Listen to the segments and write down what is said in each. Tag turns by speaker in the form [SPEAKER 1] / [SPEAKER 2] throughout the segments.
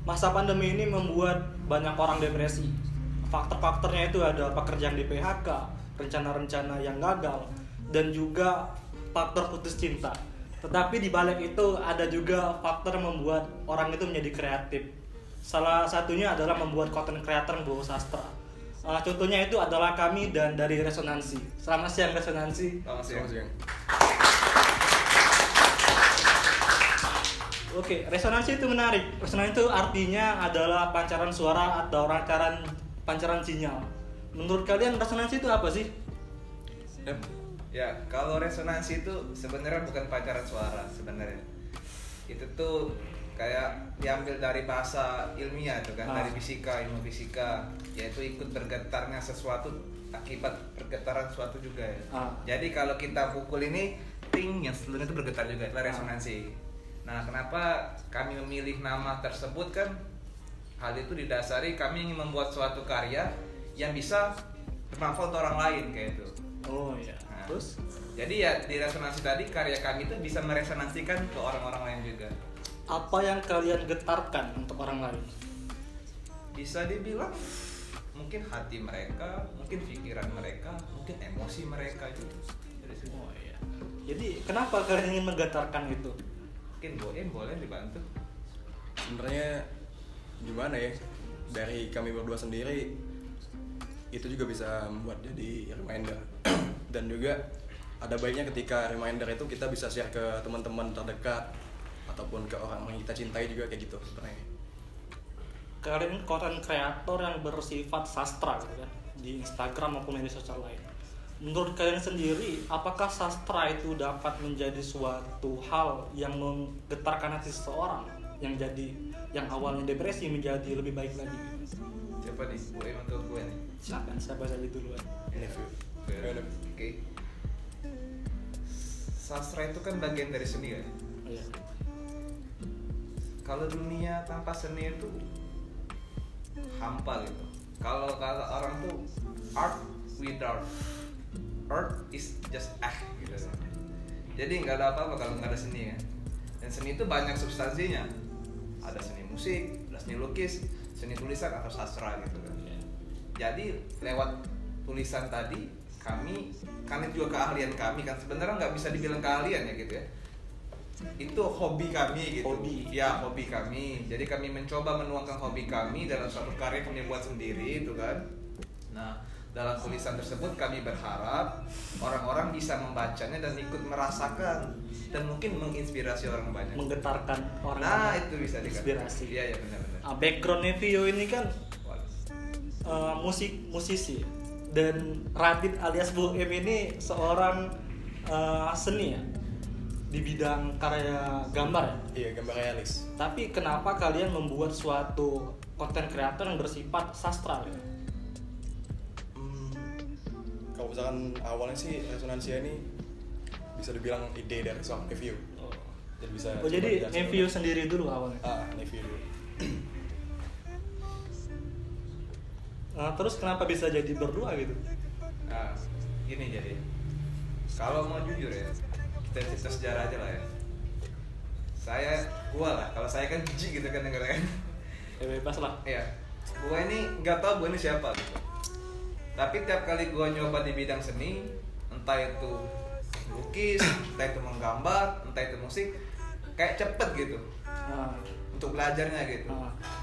[SPEAKER 1] Masa pandemi ini membuat banyak orang depresi. Faktor-faktornya itu ada pekerjaan di PHK, rencana-rencana yang gagal, dan juga faktor putus cinta. Tetapi di balik itu ada juga faktor yang membuat orang itu menjadi kreatif. Salah satunya adalah membuat content creator berbau sastra. Contohnya itu adalah kami dan dari Resonansi. Selamat siang Resonansi.
[SPEAKER 2] Selamat siang.
[SPEAKER 1] Oke, resonansi itu menarik. Resonansi itu artinya adalah pancaran suara atau pancaran sinyal. Menurut kalian resonansi itu apa sih?
[SPEAKER 2] Ya, kalau resonansi itu sebenarnya bukan pancaran suara sebenarnya. Itu tuh kayak diambil dari bahasa ilmiah itu kan, dari fisika, ilmu fisika, yaitu ikut bergetarnya sesuatu akibat pergetaran suatu juga ya. Jadi kalau kita pukul ini, ting, yang seluruhnya itu bergetar juga, itu resonansi. Nah, kenapa kami memilih nama tersebut kan? Hal itu didasari kami ingin membuat suatu karya yang bisa bermanfaat untuk orang lain kayak itu.
[SPEAKER 1] Oh iya. Nah, terus?
[SPEAKER 2] Jadi ya di resonansi tadi karya kami itu bisa meresonansikan ke orang-orang lain juga.
[SPEAKER 1] Apa yang kalian getarkan untuk orang lain?
[SPEAKER 2] Bisa dibilang mungkin hati mereka, mungkin pikiran mereka, mungkin emosi mereka gitu.
[SPEAKER 1] Oh iya. Jadi kenapa kalian ingin menggetarkan itu?
[SPEAKER 2] Mungkin boleh dibantu.
[SPEAKER 3] Sebenarnya gimana ya, dari kami berdua sendiri itu juga bisa membuat jadi reminder. Dan juga ada baiknya ketika reminder itu kita bisa share ke teman-teman terdekat ataupun ke orang yang kita cintai juga kayak gitu sebenarnya.
[SPEAKER 1] Kalian konten kreator yang bersifat sastra gitu kan, di Instagram maupun media sosial lain. Menurut kalian sendiri, apakah sastra itu dapat menjadi suatu hal yang menggetarkan hati seseorang yang awalnya depresi menjadi lebih baik lagi?
[SPEAKER 2] Siapa nih? Gue untuk gue nih.
[SPEAKER 1] Silakan, siapa saja duluan.
[SPEAKER 2] Oke. Sastra itu kan bagian dari seni kan?
[SPEAKER 1] Iya.
[SPEAKER 2] Kalau dunia tanpa seni itu hampa gitu. Kalau kata orang tuh art without art is just gitu. Jadi nggak ada apa-apa kalau nggak ada seni ya. Dan seni itu banyak substansinya. Ada seni musik, ada seni lukis, seni tulisan atau sastra gitu kan. Jadi lewat tulisan tadi karena juga keahlian kami kan, sebenarnya nggak bisa dibilang keahlian ya gitu ya. Itu hobi kami gitu. Hobi kami. Jadi kami mencoba menuangkan hobi kami dalam suatu karya kami buat sendiri itu kan. Nah, dalam tulisan tersebut kami berharap orang-orang bisa membacanya dan ikut merasakan dan mungkin menginspirasi orang banyak.
[SPEAKER 1] Menggetarkan orang.
[SPEAKER 2] Nah, itu bisa dikatakan.
[SPEAKER 1] Inspirasi.
[SPEAKER 2] Iya benar-benar.
[SPEAKER 1] Backgroundnya Vio ini kan musisi dan Radit alias Bu M ini seorang seni ya di bidang karya gambar ya.
[SPEAKER 3] Iya, gambar realis.
[SPEAKER 1] Tapi kenapa kalian membuat suatu konten kreator yang bersifat sastra gitu?
[SPEAKER 3] Kalau misalkan awalnya sih Resonansia ini bisa dibilang ide dari seorang review.
[SPEAKER 1] Jadi review sendiri dulu awalnya.
[SPEAKER 3] Review dulu.
[SPEAKER 1] Nah, terus kenapa bisa jadi berdua gitu?
[SPEAKER 2] Nah, gini jadi. Kalau mau jujur ya, kita cerita sejarah aja lah ya. Kalau saya kan jijik gitu kan dengerin.
[SPEAKER 1] Ya bebas lah.
[SPEAKER 2] Iya. Gua ini nggak tahu gua ini siapa gitu. Tapi tiap kali gua nyoba di bidang seni, entah itu lukis, entah itu menggambar, entah itu musik, kayak cepet gitu. Untuk belajarnya gitu.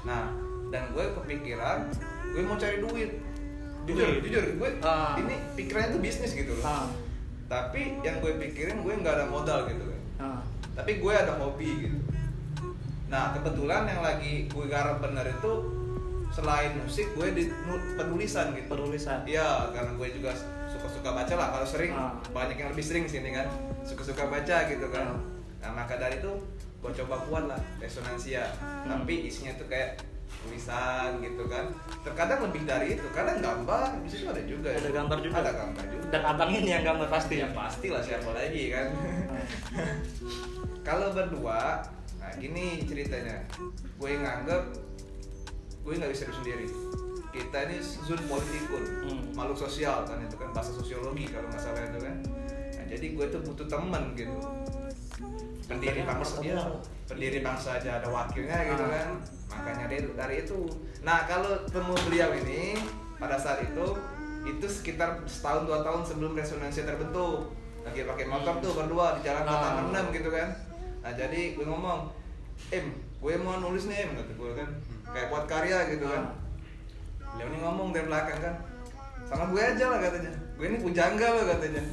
[SPEAKER 2] Nah, dan gue kepikiran gue mau cari duit. Jujur gue ini pikirannya tuh bisnis gitu loh. Tapi yang gue pikirin gue nggak ada modal gitu kan. Tapi gue ada hobi gitu. Nah, kebetulan yang lagi gue garap bener itu selain musik gue di penulisan gitu.
[SPEAKER 1] Penulisan.
[SPEAKER 2] Iya, karena gue juga suka-suka baca lah. Kalau sering banyak yang lebih sering sini kan. Suka-suka baca gitu kan. Nah, maka dari itu gue coba buat lah Resonansia. Tapi isinya tuh kayak tulisan gitu kan. Terkadang lebih dari itu. Kadang gambar, di situ ada juga.
[SPEAKER 1] Ada gambar juga.
[SPEAKER 2] Ada gambar juga.
[SPEAKER 1] Dan abang ini yang gambar pasti.
[SPEAKER 2] Ya pastilah, siapa lagi kan. Kalau berdua, nah gini ceritanya. Gue nganggep gue nggak bisa hidup sendiri. Kita ini zon politikul, makhluk sosial kan, itu kan bahasa sosiologi kalau nggak salah itu kan. Nah, jadi gue tuh butuh teman gitu. Pendiri bangsa aja ada wakilnya gitu kan. makanya dari itu. Nah kalau temu beliau ini pada saat itu sekitar setahun 2 tahun sebelum resonansi terbentuk, lagi pakai motor tuh berdua di jalan Kota 6 gitu kan. Nah jadi gue ngomong, gue mau nulis nih kata gue kan, kayak buat karya gitu kan. Beliau ini ngomong dari belakang kan, sama gue aja lah katanya, gue ini pujangga loh katanya.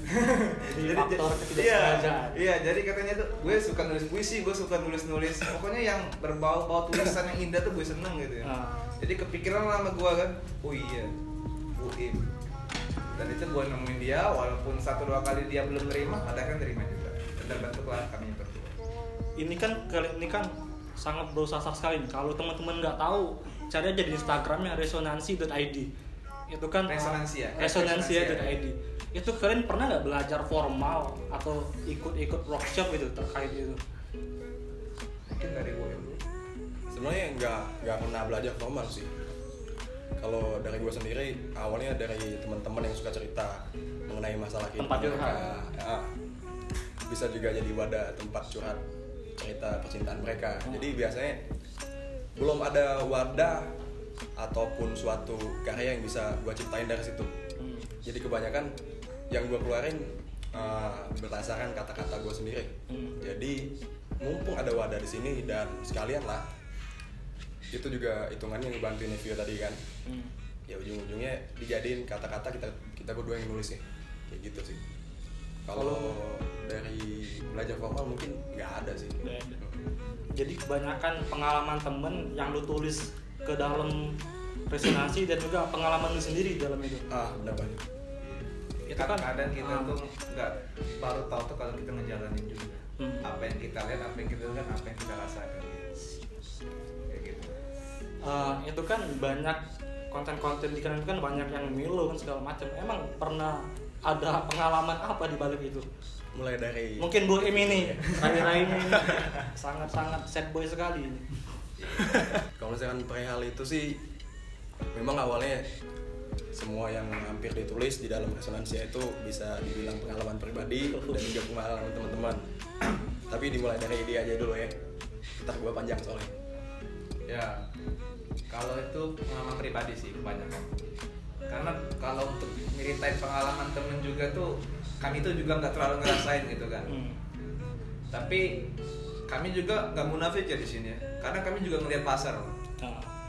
[SPEAKER 1] Jadi faktor ketidaksengajaan.
[SPEAKER 2] Iya, jadi katanya tuh gue suka nulis puisi, gue suka nulis pokoknya yang berbau tulisan yang indah tuh gue seneng gitu ya. Jadi kepikiran lah sama gue kan, oh iya UIM. Dan itu gue nemuin dia, walaupun 1-2 kali dia belum terima, akhirnya terima juga. Dan terbentuklah kami berdua.
[SPEAKER 1] Ini kan sangat berusaha sekali nih. Kalau teman-teman nggak tahu, cari aja di Instagramnya resonansi.id. Itu kan resonansia.id. Itu kalian pernah nggak belajar formal atau ikut workshop gitu terkait itu?
[SPEAKER 2] Mungkin dari gue dulu.
[SPEAKER 3] Sebenarnya nggak pernah belajar formal sih. Kalau dari gue sendiri awalnya dari teman-teman yang suka cerita mengenai masalah
[SPEAKER 1] tempat curhat.
[SPEAKER 3] Ya, bisa juga jadi wadah tempat curhat cerita percintaan mereka. Jadi biasanya belum ada wadah ataupun suatu karya yang bisa gue ciptain dari situ. Jadi kebanyakan yang gue keluarin berdasarkan kata-kata gue sendiri. Jadi mumpung ada wadah di sini dan sekalian lah, itu juga hitungannya ngebantuin Nevio tadi kan. Ya ujung-ujungnya dijadiin kata-kata kita berdua yang nulis ya, kayak gitu sih. Kalau dari belajar formal mungkin nggak ada sih.
[SPEAKER 1] Jadi kebanyakan pengalaman temen yang lu tulis ke dalam resonansi dan juga pengalaman lu sendiri dalam itu.
[SPEAKER 3] Benar banget.
[SPEAKER 2] Itu kan kadang kita tuh nggak baru tahu tuh kalau kita ngejalanin juga. Apa yang kita lihat, apa yang kita lihat, apa yang kita rasakan. Kayak gitu.
[SPEAKER 1] Itu kan banyak konten-konten di kanan itu kan banyak yang milo kan segala macam. Emang pernah ada pengalaman apa di balik itu?
[SPEAKER 3] Mulai dari
[SPEAKER 1] Mungkin Bu Im ini, Rai ini sangat-sangat sad boy sekali ini.
[SPEAKER 3] Kalau misalkan perihal itu sih memang awalnya semua yang hampir ditulis di dalam resonansi itu bisa dibilang pengalaman pribadi dan juga pengalaman teman-teman. Tapi dimulai dari dia aja dulu ya. Ntar gua panjang soalnya.
[SPEAKER 2] Ya, kalau itu pengalaman pribadi sih kebanyakan. Karena kalau untuk nyeritain pengalaman temen juga tuh kami tuh juga nggak terlalu ngerasain gitu kan. Tapi kami juga nggak munafik ya di sini ya. Karena kami juga ngeliat pasar.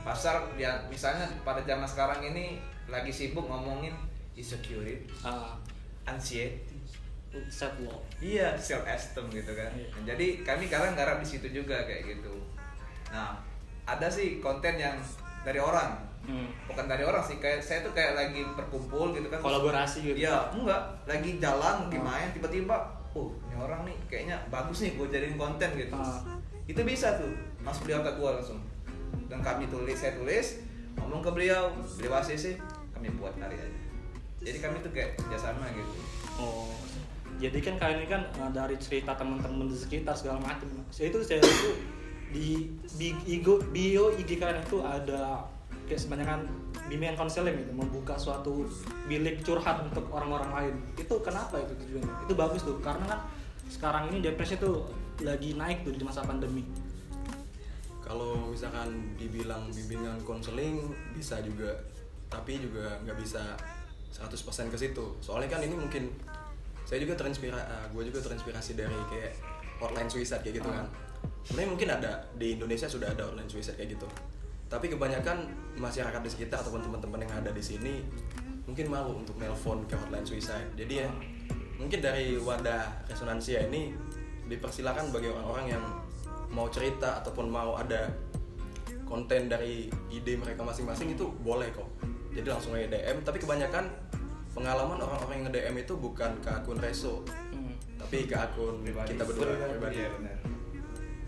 [SPEAKER 2] Pasar ya misalnya pada zaman sekarang ini lagi sibuk ngomongin insecurity, anxiety,
[SPEAKER 1] self love.
[SPEAKER 2] iya, self esteem gitu kan. Nah, jadi kami kadang garap di situ juga kayak gitu. Nah, ada sih konten yang dari orang, bukan dari orang sih, kayak saya tuh kayak lagi berkumpul gitu kan,
[SPEAKER 1] kolaborasi gitu.
[SPEAKER 2] Iya, enggak, lagi jalan lagi main tiba-tiba, ini orang nih kayaknya bagus nih gue jadiin konten gitu. Itu bisa tuh masuk di otak gue langsung. Dan saya tulis, ngomong ke beliau ACC, kami buat karyanya. Jadi kami tuh kayak kerjasama gitu.
[SPEAKER 1] Jadi kan kalian ini kan dari cerita teman-teman di sekitar segala macam. Saya itu di bio IG kalian itu ada kayak sebanyakan bimbingan konseling gitu, membuka suatu bilik curhat untuk orang-orang lain. Itu kenapa itu tujuannya? Itu bagus tuh, karena kan sekarang ini depresi tuh lagi naik tuh di masa pandemi.
[SPEAKER 3] Kalau misalkan dibilang bimbingan konseling bisa juga, tapi juga nggak bisa 100% ke situ. Soalnya kan ini mungkin gue juga terinspirasi dari kayak hotline suicide kayak gitu kan. Sebenarnya mungkin ada di Indonesia, sudah ada hotline suicide kayak gitu. Tapi kebanyakan masyarakat di sekitar ataupun teman-teman yang ada di sini mungkin malu untuk nelpon ke hotline suicide. Jadi ya mungkin dari wadah resonansia ini dipersilakan bagi orang-orang yang mau cerita ataupun mau ada konten dari ide mereka masing-masing itu boleh kok. Jadi langsung aja DM. Tapi kebanyakan pengalaman orang-orang yang nge-DM itu bukan ke akun Reso, tapi ke akun pribadi. Kita berdua pribadi.
[SPEAKER 2] Iya, benar.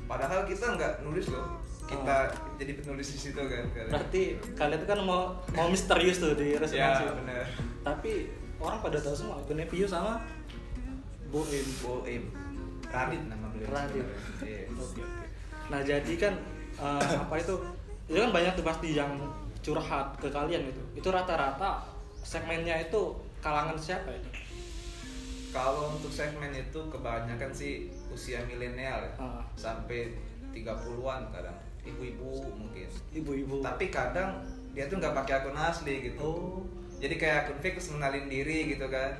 [SPEAKER 2] Padahal kita nggak nulis loh, kita jadi penulis di situ kan.
[SPEAKER 1] Berarti kalian itu kan mau misterius tuh di resonansi.
[SPEAKER 2] Ya benar.
[SPEAKER 1] Tapi orang pada tahu semua itu Nevio sama
[SPEAKER 2] Boim. Radit nama beliau.
[SPEAKER 1] Radit.
[SPEAKER 2] Iya.
[SPEAKER 1] Oke. Nah jadi kan apa itu kan banyak tuh pasti yang curhat ke kalian itu. Itu rata-rata segmennya itu kalangan siapa itu?
[SPEAKER 2] Kalau untuk segmen itu kebanyakan sih usia milenial ya. Sampai 30-an kadang. ibu-ibu mungkin.
[SPEAKER 1] Ibu-ibu.
[SPEAKER 2] Tapi kadang dia tuh nggak pakai akun asli gitu.
[SPEAKER 1] Oh.
[SPEAKER 2] Jadi kayak akun fake terus mengenalin diri gitu kan.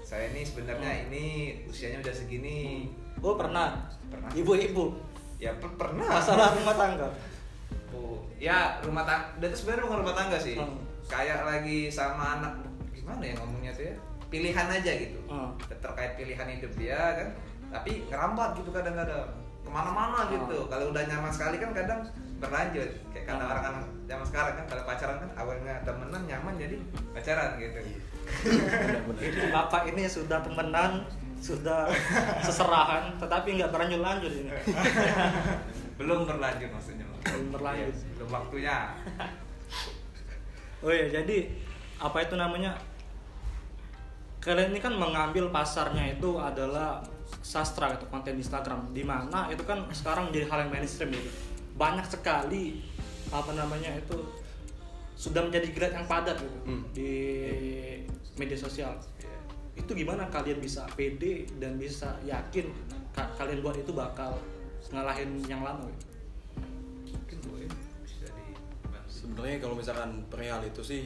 [SPEAKER 2] Saya ini sebenarnya ini usianya udah segini.
[SPEAKER 1] Oh, pernah.
[SPEAKER 2] Pernah.
[SPEAKER 1] Ibu-ibu.
[SPEAKER 2] Ya pernah.
[SPEAKER 1] Masalah rumah tangga.
[SPEAKER 2] Oh, ya rumah tangga. Dia tuh sebenarnya bukan rumah tangga sih. Kayak lagi sama anak, gimana ya ngomongnya tuh ya? Pilihan aja gitu. Terkait pilihan hidup dia kan. Tapi ngerambat gitu kadang-kadang. Kemana-mana gitu. Kalau udah nyaman sekali kan kadang berlanjut. Kayak kata orang-orang zaman sekarang kan, kalau pacaran kan awalnya temenan nyaman jadi pacaran gitu.
[SPEAKER 1] Ini bapak ini sudah temenan, sudah seserahan, tetapi nggak berlanjut ini.
[SPEAKER 2] Belum berlanjut maksudnya.
[SPEAKER 1] Belum berlanjut.
[SPEAKER 2] Yes, belum waktunya.
[SPEAKER 1] Oh ya, jadi apa itu namanya? Kalian ini kan mengambil pasarnya itu adalah sastra atau konten Instagram, di mana itu kan sekarang menjadi hal yang mainstream gitu. Banyak sekali apa namanya itu sudah menjadi grade yang padat gitu di media sosial. Itu gimana kalian bisa pede dan bisa yakin kalian buat itu bakal ngalahin yang lama gitu?
[SPEAKER 2] Mungkin gue bisa dibantu.
[SPEAKER 3] Sebenarnya kalau misalkan perihal itu sih,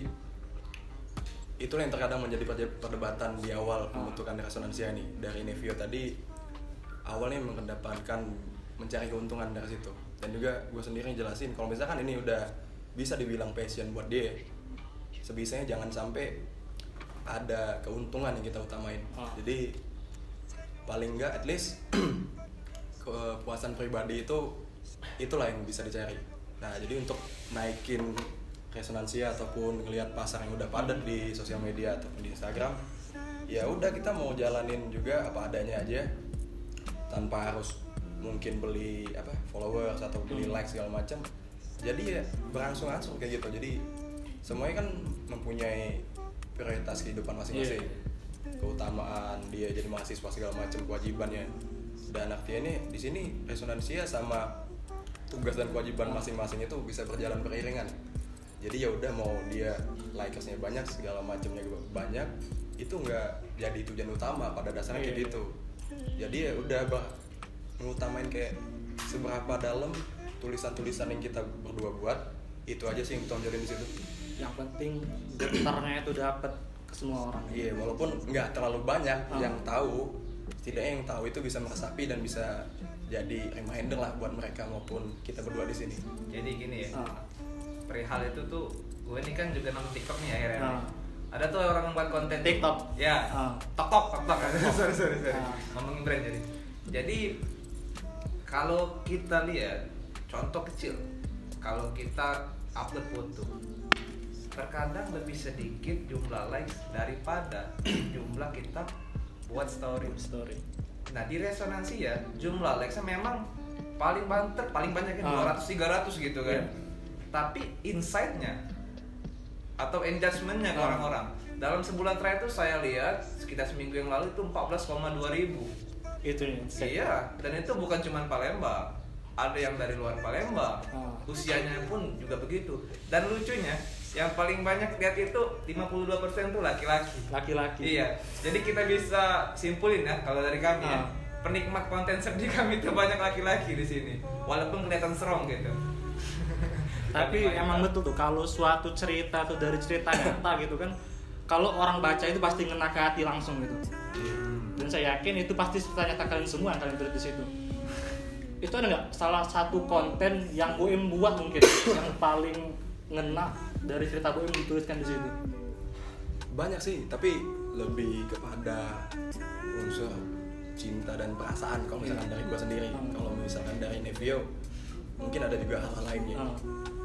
[SPEAKER 3] itulah yang terkadang menjadi perdebatan di awal pembentukan resonansia ini. Dari Nevio tadi awalnya mengedepankan mencari keuntungan dari situ, dan juga gue sendiri jelasin kalau misalkan ini udah bisa dibilang passion buat dia, sebisanya jangan sampai ada keuntungan yang kita utamain. Jadi paling enggak at least kepuasan pribadi itulah yang bisa dicari. Nah, jadi untuk naikin resonansia ataupun ngelihat pasar yang udah padat di sosial media ataupun di Instagram, ya udah kita mau jalanin juga apa adanya aja, tanpa harus mungkin beli followers atau beli like segala macam. Jadi ya berangsur-angsur kayak gitu. Jadi semuanya kan mempunyai prioritas kehidupan masing-masing. Keutamaan dia jadi mahasiswa segala macam, kewajibannya. Dan artinya ini di sini resonansia sama tugas dan kewajiban masing-masing itu bisa berjalan beriringan. Jadi ya udah mau dia likersnya banyak segala macamnya banyak, itu nggak jadi tujuan utama pada dasarnya kayak gitu. Jadi ya udah mengutamain kayak seberapa dalam tulisan-tulisan yang kita berdua buat, itu aja sih yang tonjolin di situ.
[SPEAKER 1] Yang penting getarnya itu dapat ke semua orang.
[SPEAKER 3] Iya, walaupun nggak terlalu banyak yang tahu, setidaknya yang tahu itu bisa meresapi dan bisa jadi reminder lah buat mereka maupun kita berdua di sini.
[SPEAKER 2] Jadi gini ya, perihal itu tuh gue ini kan juga nonton TikTok nih akhirnya. Ada tuh orang yang buat konten
[SPEAKER 1] TikTok.
[SPEAKER 2] Ya, TikTok. Sorry. Ngomongin brand jadi. Jadi kalau kita lihat contoh kecil, kalau kita upload foto, terkadang lebih sedikit jumlah likes daripada jumlah kita buat story. Nah, di resonansi ya jumlah likes-nya memang paling banyak kan 200-300 gitu kan. Tapi insight-nya atau engagement-nya ke orang-orang dalam sebulan terakhir itu saya lihat sekitar seminggu yang lalu itu 14,2 ribu.
[SPEAKER 1] Itu ya.
[SPEAKER 2] Iya, dan itu bukan cuma Palembang, ada yang dari luar Palembang. Usianya pun juga begitu. Dan lucunya yang paling banyak lihat itu 52% tuh laki-laki. Iya. Jadi kita bisa simpulin ya kalau dari kami ya, penikmat konten sedih kami itu banyak laki-laki di sini. Walaupun kelihatan serong gitu.
[SPEAKER 1] Tapi emang betul tuh, kalau suatu cerita tuh dari cerita nyata gitu kan, kalau orang baca itu pasti ngena ke hati langsung gitu. Dan saya yakin itu pasti cerita nyata kalian semua yang kalian tulis di situ. Itu ada nggak salah satu konten yang Boim buat mungkin yang paling ngena dari cerita Boim dituliskan di situ?
[SPEAKER 3] Banyak sih, tapi lebih kepada unsur cinta dan perasaan kalau misalkan dari gua sendiri. Kalau misalkan dari Nevio mungkin ada juga hal-hal lainnya.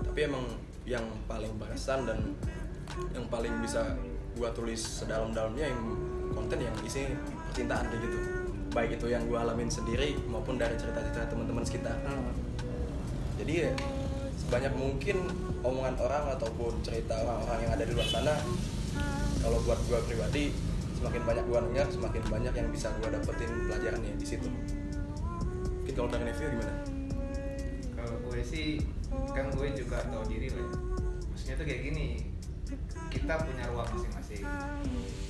[SPEAKER 3] Tapi emang yang paling berkesan dan yang paling bisa gua tulis sedalam-dalamnya yang konten yang isinya percintaan kayak gitu. Baik itu yang gua alamin sendiri maupun dari cerita-cerita teman-teman sekitar. Jadi ya sebanyak mungkin omongan orang ataupun cerita orang-orang yang ada di luar sana, kalau buat gua pribadi semakin banyak gua dengar, semakin banyak yang bisa gua dapetin pelajarannya di situ. Mungkin kalau dari Nevio gimana?
[SPEAKER 2] Kalau gue sih kan gue juga tahu diri lah. Maksudnya tuh kayak gini, kita punya ruang masing-masing.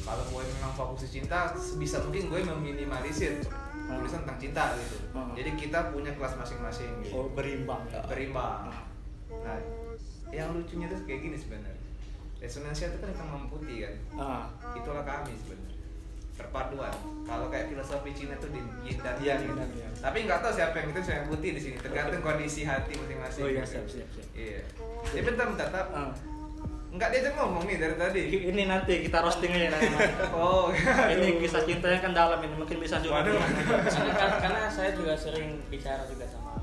[SPEAKER 2] Kalau gue memang fokus di cinta, sebisa mungkin gue meminimalisir tulisan tentang cinta gitu. Jadi kita punya kelas masing-masing gitu.
[SPEAKER 1] Oh, berimbang.
[SPEAKER 2] Berimbang. Nah, yang lucunya tuh kayak gini sebenarnya. Resonansia itu kan hitam putih kan. Itulah kami sebenarnya. Perpaduan. Kalau kayak filosofi Cina tuh di yin dan yang gitu.
[SPEAKER 1] Iya.
[SPEAKER 2] Tapi nggak tahu siapa yang itu siapa yang putih di sini. Tergantung kondisi hati masing-masing.
[SPEAKER 1] Oh iya,
[SPEAKER 2] gitu.
[SPEAKER 1] siap.
[SPEAKER 2] Iya. Ya bentar. Nggak diajak ngomong nih dari tadi.
[SPEAKER 1] Ini nanti kita roasting aja nanti.
[SPEAKER 2] Oh.
[SPEAKER 1] Ini kisah cintanya kan dalam ini, mungkin bisa juga.
[SPEAKER 2] Waduh.
[SPEAKER 4] Karena saya juga sering bicara juga sama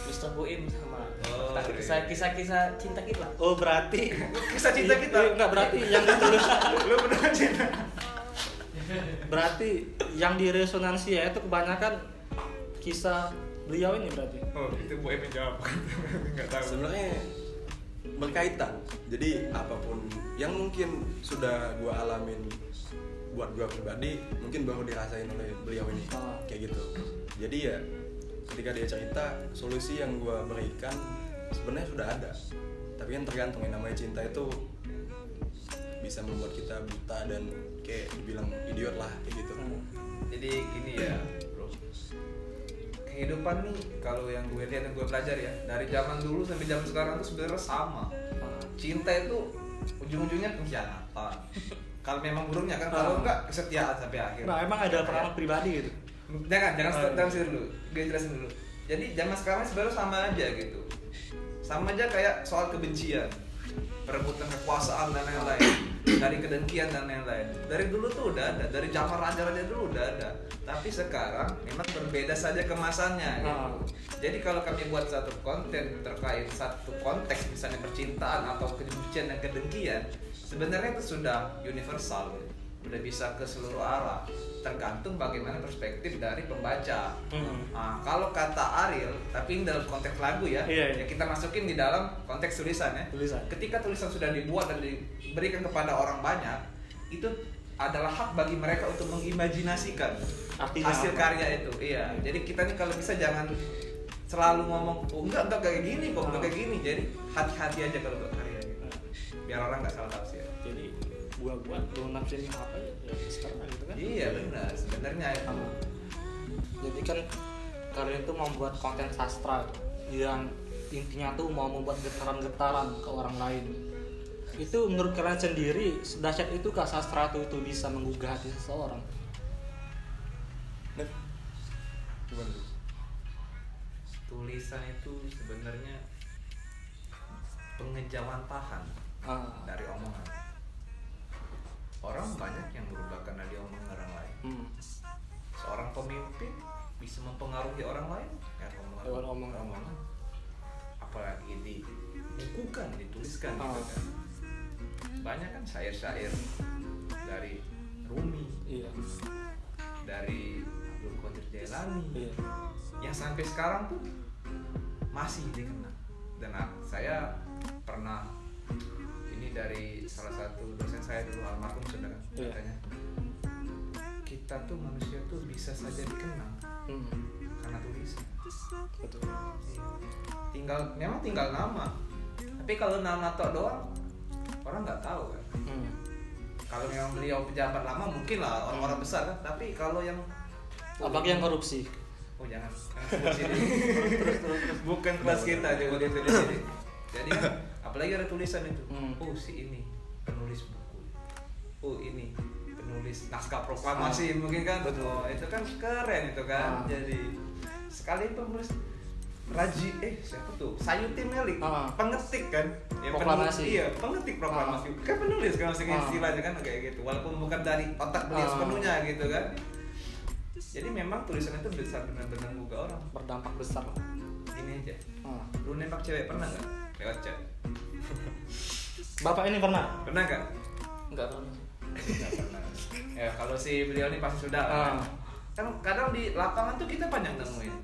[SPEAKER 4] Mr. Buim sama kisah-kisah cinta kita.
[SPEAKER 1] Oh, berarti
[SPEAKER 2] Kisah cinta kita.
[SPEAKER 1] Enggak, berarti yang ditulis
[SPEAKER 2] Lu beneran cinta.
[SPEAKER 1] berarti yang di resonansi ya itu kebanyakan kisah beliau ini berarti.
[SPEAKER 2] Oh, itu Bu Em yang jawab. Enggak tahu.
[SPEAKER 3] Sebenarnya berkaitan. Jadi apapun yang mungkin sudah gua alamin buat gua pribadi, mungkin baru dirasain oleh beliau ini. Kayak gitu. Jadi ya ketika dia cerita, solusi yang gua berikan sebenarnya sudah ada. Tapi kan tergantung, yang namanya cinta itu bisa membuat kita buta dan kayak dibilang idiot lah kayak gitu.
[SPEAKER 2] Jadi gini ya, bro. Kehidupan nih kalau yang gue lihat dan gue pelajari ya, dari zaman dulu sampai zaman sekarang tuh sebenarnya sama. Cinta itu ujung-ujungnya pengkhianatan. Kalau memang burungnya kan, kalau enggak kesetiaan sampai akhir.
[SPEAKER 1] Nah, emang ada pengalaman pribadi gitu.
[SPEAKER 2] Jangan stop sih dulu. Gue jelasin dulu. Jadi zaman sekarang sebenarnya sama aja gitu. Sama aja kayak soal kebencian, perebutan kekuasaan dan lain-lain, dari kedengkian dan lain-lain. Dari dulu tuh udah ada, dari zaman raja-raja dulu udah ada. Tapi sekarang memang berbeda saja kemasannya gitu. Jadi kalau kami buat satu konten terkait satu konteks, misalnya percintaan atau kebencian dan kedengkian, sebenarnya itu sudah universal gitu. Udah bisa ke seluruh arah, tergantung bagaimana perspektif dari pembaca. Nah, kalau kata Ariel, tapi ini dalam konteks lagu ya,
[SPEAKER 1] Iya.
[SPEAKER 2] ya kita masukin di dalam konteks tulisan ya. Ketika tulisan sudah dibuat dan diberikan kepada orang banyak, itu adalah hak bagi mereka untuk mengimajinasikan
[SPEAKER 1] Artinya
[SPEAKER 2] hasil
[SPEAKER 1] apa?
[SPEAKER 2] karya itu. Iya. Jadi kita nih kalau bisa jangan selalu ngomong, oh enggak kayak gini kok, enggak kayak gini. Jadi hati-hati aja kalau buat karya gitu. Biar orang nggak salah tafsir.
[SPEAKER 1] Jadi gua lu nafsirin apa ya sekarang gitu kan.
[SPEAKER 2] Iya benar, sebenarnya itu.
[SPEAKER 1] Jadi kan kalian tuh membuat konten sastra yang intinya tuh mau membuat getaran-getaran ke orang lain. Itu menurut kalian sendiri sedahsyat itu kah sastra itu bisa menggugah hati seseorang?
[SPEAKER 3] Gimana tuh?
[SPEAKER 2] Tulisan itu sebenarnya pengejawantahan dari omongan. Orang banyak yang berubah karena dia omong orang lain. Seorang pemimpin bisa mempengaruhi orang lain karena omongan. Apalagi dibukukan, dituliskan gitu kan. Banyak kan syair-syair dari Rumi, dari Abdul Qadir Jailani, yang sampai sekarang tuh masih dikenal. Dan saya pernah ini dari salah satu dosen saya dulu, almarhum sudah katanya, kita tuh manusia tuh bisa saja dikenal karena tulisan.
[SPEAKER 1] Betul.
[SPEAKER 2] Memang tinggal nama, tapi kalau nama tok doang orang nggak tahu kan. Kalau memang beliau pejabat lama mungkin lah orang-orang besar kan, tapi kalau yang
[SPEAKER 1] apalagi yang korupsi.
[SPEAKER 2] Oh jangan sebut sini. Bukan kelas kita coba lihat di sini. Jadi kan apalagi ada tulisan itu. Oh si ini penulis buku. Oh ini penulis naskah proklamasi mungkin kan.
[SPEAKER 1] Betul.
[SPEAKER 2] Oh itu kan keren itu kan. Jadi sekali penulis siapa tuh? Sayuti Melik, pengetik kan? Ya,
[SPEAKER 1] Proklamasi.
[SPEAKER 2] pengetik proklamasi. Kan penulis kan maksudnya istilahnya kan kayak gitu. Walaupun bukan dari otak beliau sepenuhnya gitu kan. Jadi memang tulisan itu bisa benar-benar membuka orang.
[SPEAKER 1] Berdampak besar.
[SPEAKER 2] Ini aja. Lu nembak cewek pernah nggak? Lewat chat.
[SPEAKER 1] Bapak ini pernah?
[SPEAKER 2] Pernah nggak?
[SPEAKER 4] Enggak pernah.
[SPEAKER 2] Nggak pernah. Ya kalau si beliau ini pasti sudah. Kan kadang di lapangan tuh kita banyak nemuin.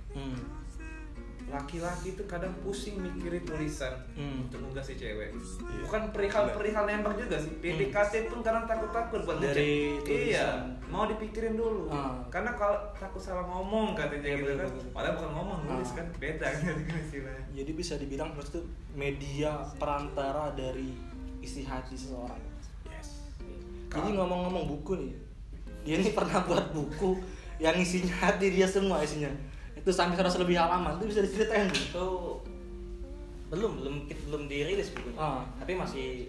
[SPEAKER 2] Laki-laki tuh kadang pusing mikirin tulisan untuk nunggah si cewek. Bukan perihal nembak juga sih. PDKT pun kadang takut-takut buat
[SPEAKER 1] dari
[SPEAKER 2] ngecek.
[SPEAKER 1] tulisan.
[SPEAKER 2] Iya, mau dipikirin dulu. Karena kalau takut salah ngomong katanya gitu kan. Padahal bukan ngomong, nulis kan beda kan istilahnya.
[SPEAKER 1] Jadi bisa dibilang itu media perantara dari isi hati seseorang.
[SPEAKER 3] Yes.
[SPEAKER 1] Jadi ngomong-ngomong buku nih, dia ini pernah buat buku yang isinya hati dia semua isinya. Itu sampai 100 lebih halaman, itu bisa diceritain tuh.
[SPEAKER 4] Itu belum dirilis bukunya. Tapi masih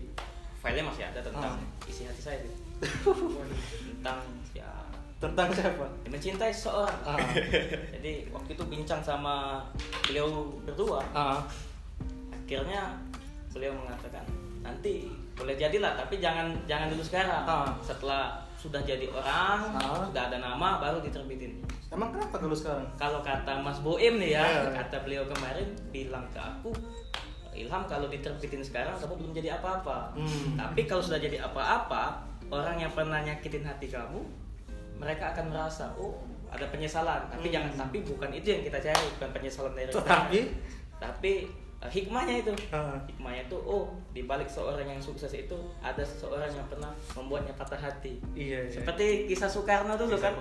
[SPEAKER 4] filenya masih ada tentang isi hati saya itu. Tentang ya
[SPEAKER 1] Tentang siapa?
[SPEAKER 4] mencintai seseorang. Jadi waktu itu bincang sama beliau berdua. Akhirnya beliau mengatakan nanti boleh jadilah, tapi jangan dulu sekarang. Setelah sudah jadi orang, sudah ada nama, baru diterbitin.
[SPEAKER 1] Emang kenapa dulu sekarang?
[SPEAKER 4] Kalau kata Mas Boim nih ya, kata beliau kemarin bilang ke aku, Ilham, kalau diterbitin sekarang kamu belum jadi apa-apa. Tapi kalau sudah jadi apa-apa, orang yang pernah nyakitin hati kamu, mereka akan merasa, oh ada penyesalan. Tapi tapi bukan itu yang kita cari, bukan penyesalan dari kita. Tapi hikmahnya itu, hikmahnya itu, oh di balik seorang yang sukses itu ada seseorang yang pernah membuatnya patah hati.
[SPEAKER 1] Iya.
[SPEAKER 4] Seperti kisah Soekarno dulu kan.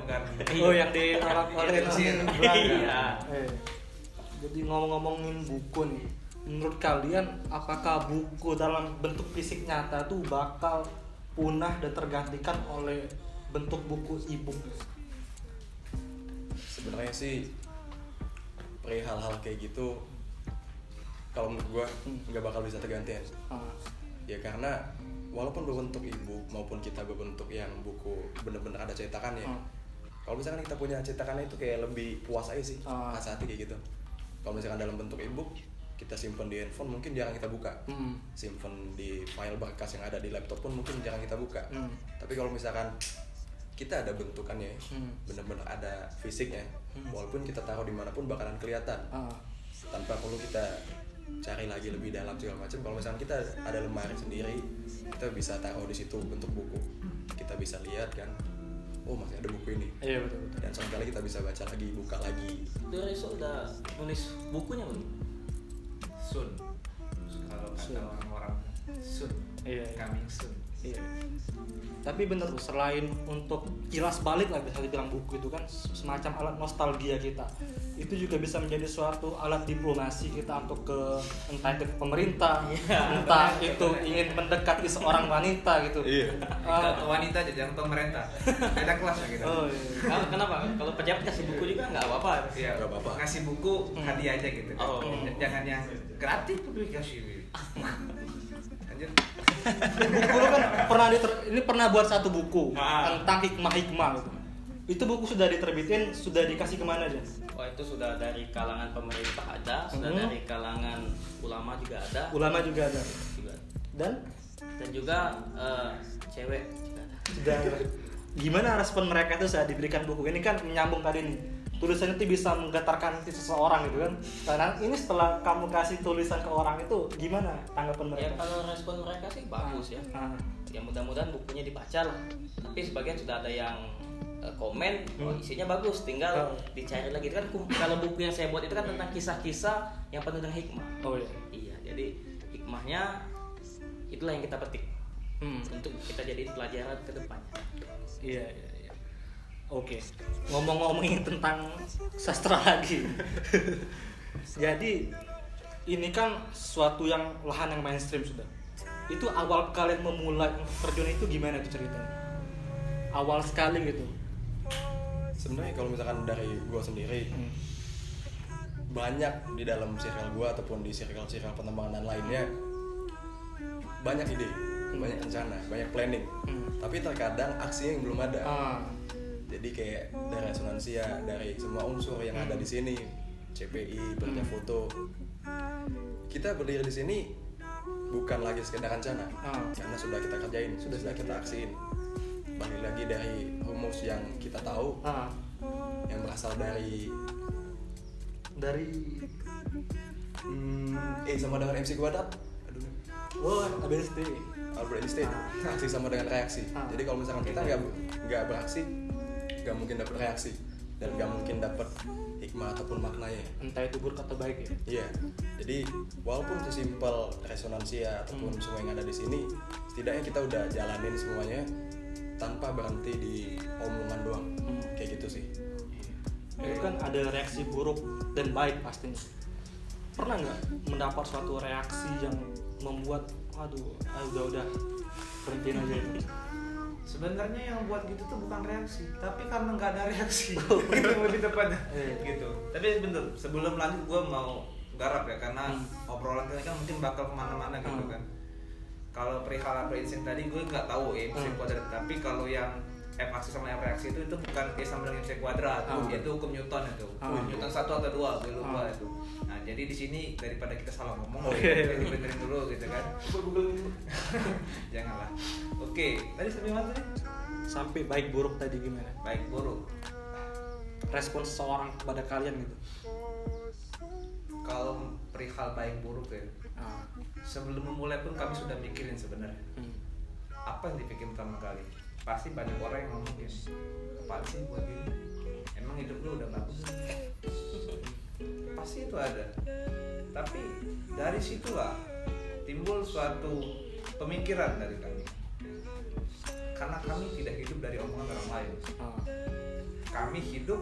[SPEAKER 1] Oh, yang ditolak oleh Belanda.
[SPEAKER 4] Iya.
[SPEAKER 1] Jadi ngomongin buku nih, menurut kalian apakah buku dalam bentuk fisik nyata tuh bakal punah dan tergantikan oleh bentuk buku e-book?
[SPEAKER 3] Sebenarnya sih perihal hal kayak gitu, kalau menurut gue nggak bakal bisa tergantikan. Ya karena walaupun berbentuk e-book maupun kita berbentuk yang buku bener-bener ada cetakannya, kalau misalkan kita punya cetakannya itu kayak lebih puas aja sih, rasa hati kayak gitu. Kalau misalkan dalam bentuk e-book kita simpen di handphone mungkin jarang kita buka, simpen di file berkas yang ada di laptop pun mungkin jarang kita buka. Tapi kalau misalkan kita ada bentukannya, bener-bener ada fisiknya, walaupun kita taruh dimanapun bakalan kelihatan, tanpa perlu kita cari lagi lebih dalam segala macam. Kalau misalkan kita ada lemari sendiri, kita bisa taruh di situ bentuk buku, kita bisa lihat kan, oh masih ada buku ini.
[SPEAKER 1] Iya betul.
[SPEAKER 3] Dan sekali kita bisa baca lagi, buka lagi.
[SPEAKER 4] Doreso udah nulis bukunya belum?
[SPEAKER 2] Soon. Kalau kata orang-orang soon.
[SPEAKER 1] Iya.
[SPEAKER 2] Coming soon.
[SPEAKER 1] Iya. Tapi bener tuh, selain untuk kilas balik lah bisa dibilang buku itu kan semacam alat nostalgia kita, itu juga bisa menjadi suatu alat diplomasi kita untuk ke entah itu ke pemerintah, entah itu ingin mendekati seorang wanita gitu.
[SPEAKER 2] Wanita aja, jangan pemerintah. Beda kelas ya gitu.
[SPEAKER 1] Oh iya.
[SPEAKER 4] Kenapa? Kalau pejabat kasih buku juga nggak apa-apa.
[SPEAKER 2] Iya,
[SPEAKER 3] Nggak apa-apa.
[SPEAKER 2] ngasih buku hadiah aja gitu.
[SPEAKER 4] Oh.
[SPEAKER 2] Jangan yang gratis tapi kasih. Lanjut.
[SPEAKER 1] Buku lu kan pernah buat satu buku tentang hikmah-hikmah gitu. Itu buku sudah diterbitin, sudah dikasih kemana aja?
[SPEAKER 4] Oh, itu sudah dari kalangan pemerintah ada, sudah dari kalangan ulama juga ada.
[SPEAKER 1] Ulama juga ada. Dan
[SPEAKER 4] juga cewek juga ada.
[SPEAKER 1] Dan gimana respon mereka itu saat diberikan buku ini? Kan menyambung tadi nih, tulisan itu bisa menggetarkan hati seseorang gitu kan. Karena ini setelah kamu kasih tulisan ke orang itu, gimana tanggapan mereka?
[SPEAKER 4] Ya kalau respon mereka sih bagus ya. Ya mudah-mudahan bukunya dibaca lah. Tapi sebagian sudah ada yang komen, oh, isinya bagus, tinggal dicari lagi. Itu kan kalau buku yang saya buat itu kan tentang kisah-kisah yang penuh dengan hikmah.
[SPEAKER 1] Oh iya.
[SPEAKER 4] Iya, jadi hikmahnya itulah yang kita petik untuk kita jadiin pelajaran ke depannya.
[SPEAKER 1] Iya. Oke, ngomongin tentang sastra lagi. Jadi ini kan suatu yang lahan yang mainstream sudah. Itu awal kalian memulai terjun itu gimana tuh ceritanya? Awal sekali gitu.
[SPEAKER 3] Sebenarnya kalau misalkan dari gue sendiri, banyak di dalam circle gue ataupun di circle pengembangan lainnya, banyak ide, banyak rencana, banyak planning. Tapi terkadang aksinya yang belum ada. Jadi kayak dari resonansia, dari semua unsur yang ada di sini, CPI, Berita Foto, kita berdiri di sini bukan lagi sekedar rencana, karena sudah kita kerjain, sudah kita aksiin. Balik lagi dari rumus yang kita tahu, yang berasal dari sama dengan MC Kuadrat. Albert Einstein. Aksi sama dengan reaksi. Jadi kalau misalkan kita nggak beraksi, nggak mungkin dapat reaksi dan nggak mungkin dapat hikmah ataupun maknanya.
[SPEAKER 1] Entah itu buruk atau baik ya.
[SPEAKER 3] Iya. Jadi walaupun sesimpel resonansia ataupun semua yang ada di sini, setidaknya kita udah jalanin semuanya tanpa berhenti di omongan doang. Kayak gitu sih.
[SPEAKER 1] Itu kan ada reaksi buruk dan baik pastinya. Pernah nggak mendapat suatu reaksi yang membuat udah berhentiin aja itu?
[SPEAKER 2] Sebenarnya yang buat gitu tuh bukan reaksi, tapi karena nggak ada reaksi. Itu lebih tepatnya. Gitu. Tapi bener, sebelum lanjut gue mau garap ya, karena obrolan kita kan mungkin bakal kemana-mana gitu kan. Kalau perihal insting tadi gue nggak tahu MC kuadrat, tapi kalau yang F aksis sama F reaksi itu bukan E sama dengan MC kuadrat, itu hukum Newton itu. Newton 1 atau 2, gue lupa itu. Nah, jadi di sini daripada kita salah ngomong, kita dibenerin dulu gitu kan. Google dulu. Janganlah. Oke, tadi sampai mana tadi?
[SPEAKER 1] Sampai baik buruk tadi gimana?
[SPEAKER 2] Baik buruk.
[SPEAKER 1] Respon seseorang kepada kalian gitu.
[SPEAKER 2] Kalau perihal baik buruk ya, sebelum memulai pun kami sudah mikirin sebenarnya. Apa yang dipikir pertama kali? Pasti banyak orang yang ngomong gini, apaan sih buat gini? Emang hidup lu udah bagus? Pasti itu ada. Tapi dari situlah timbul suatu pemikiran dari kami. Karena kami tidak hidup dari omongan orang lain. Kami hidup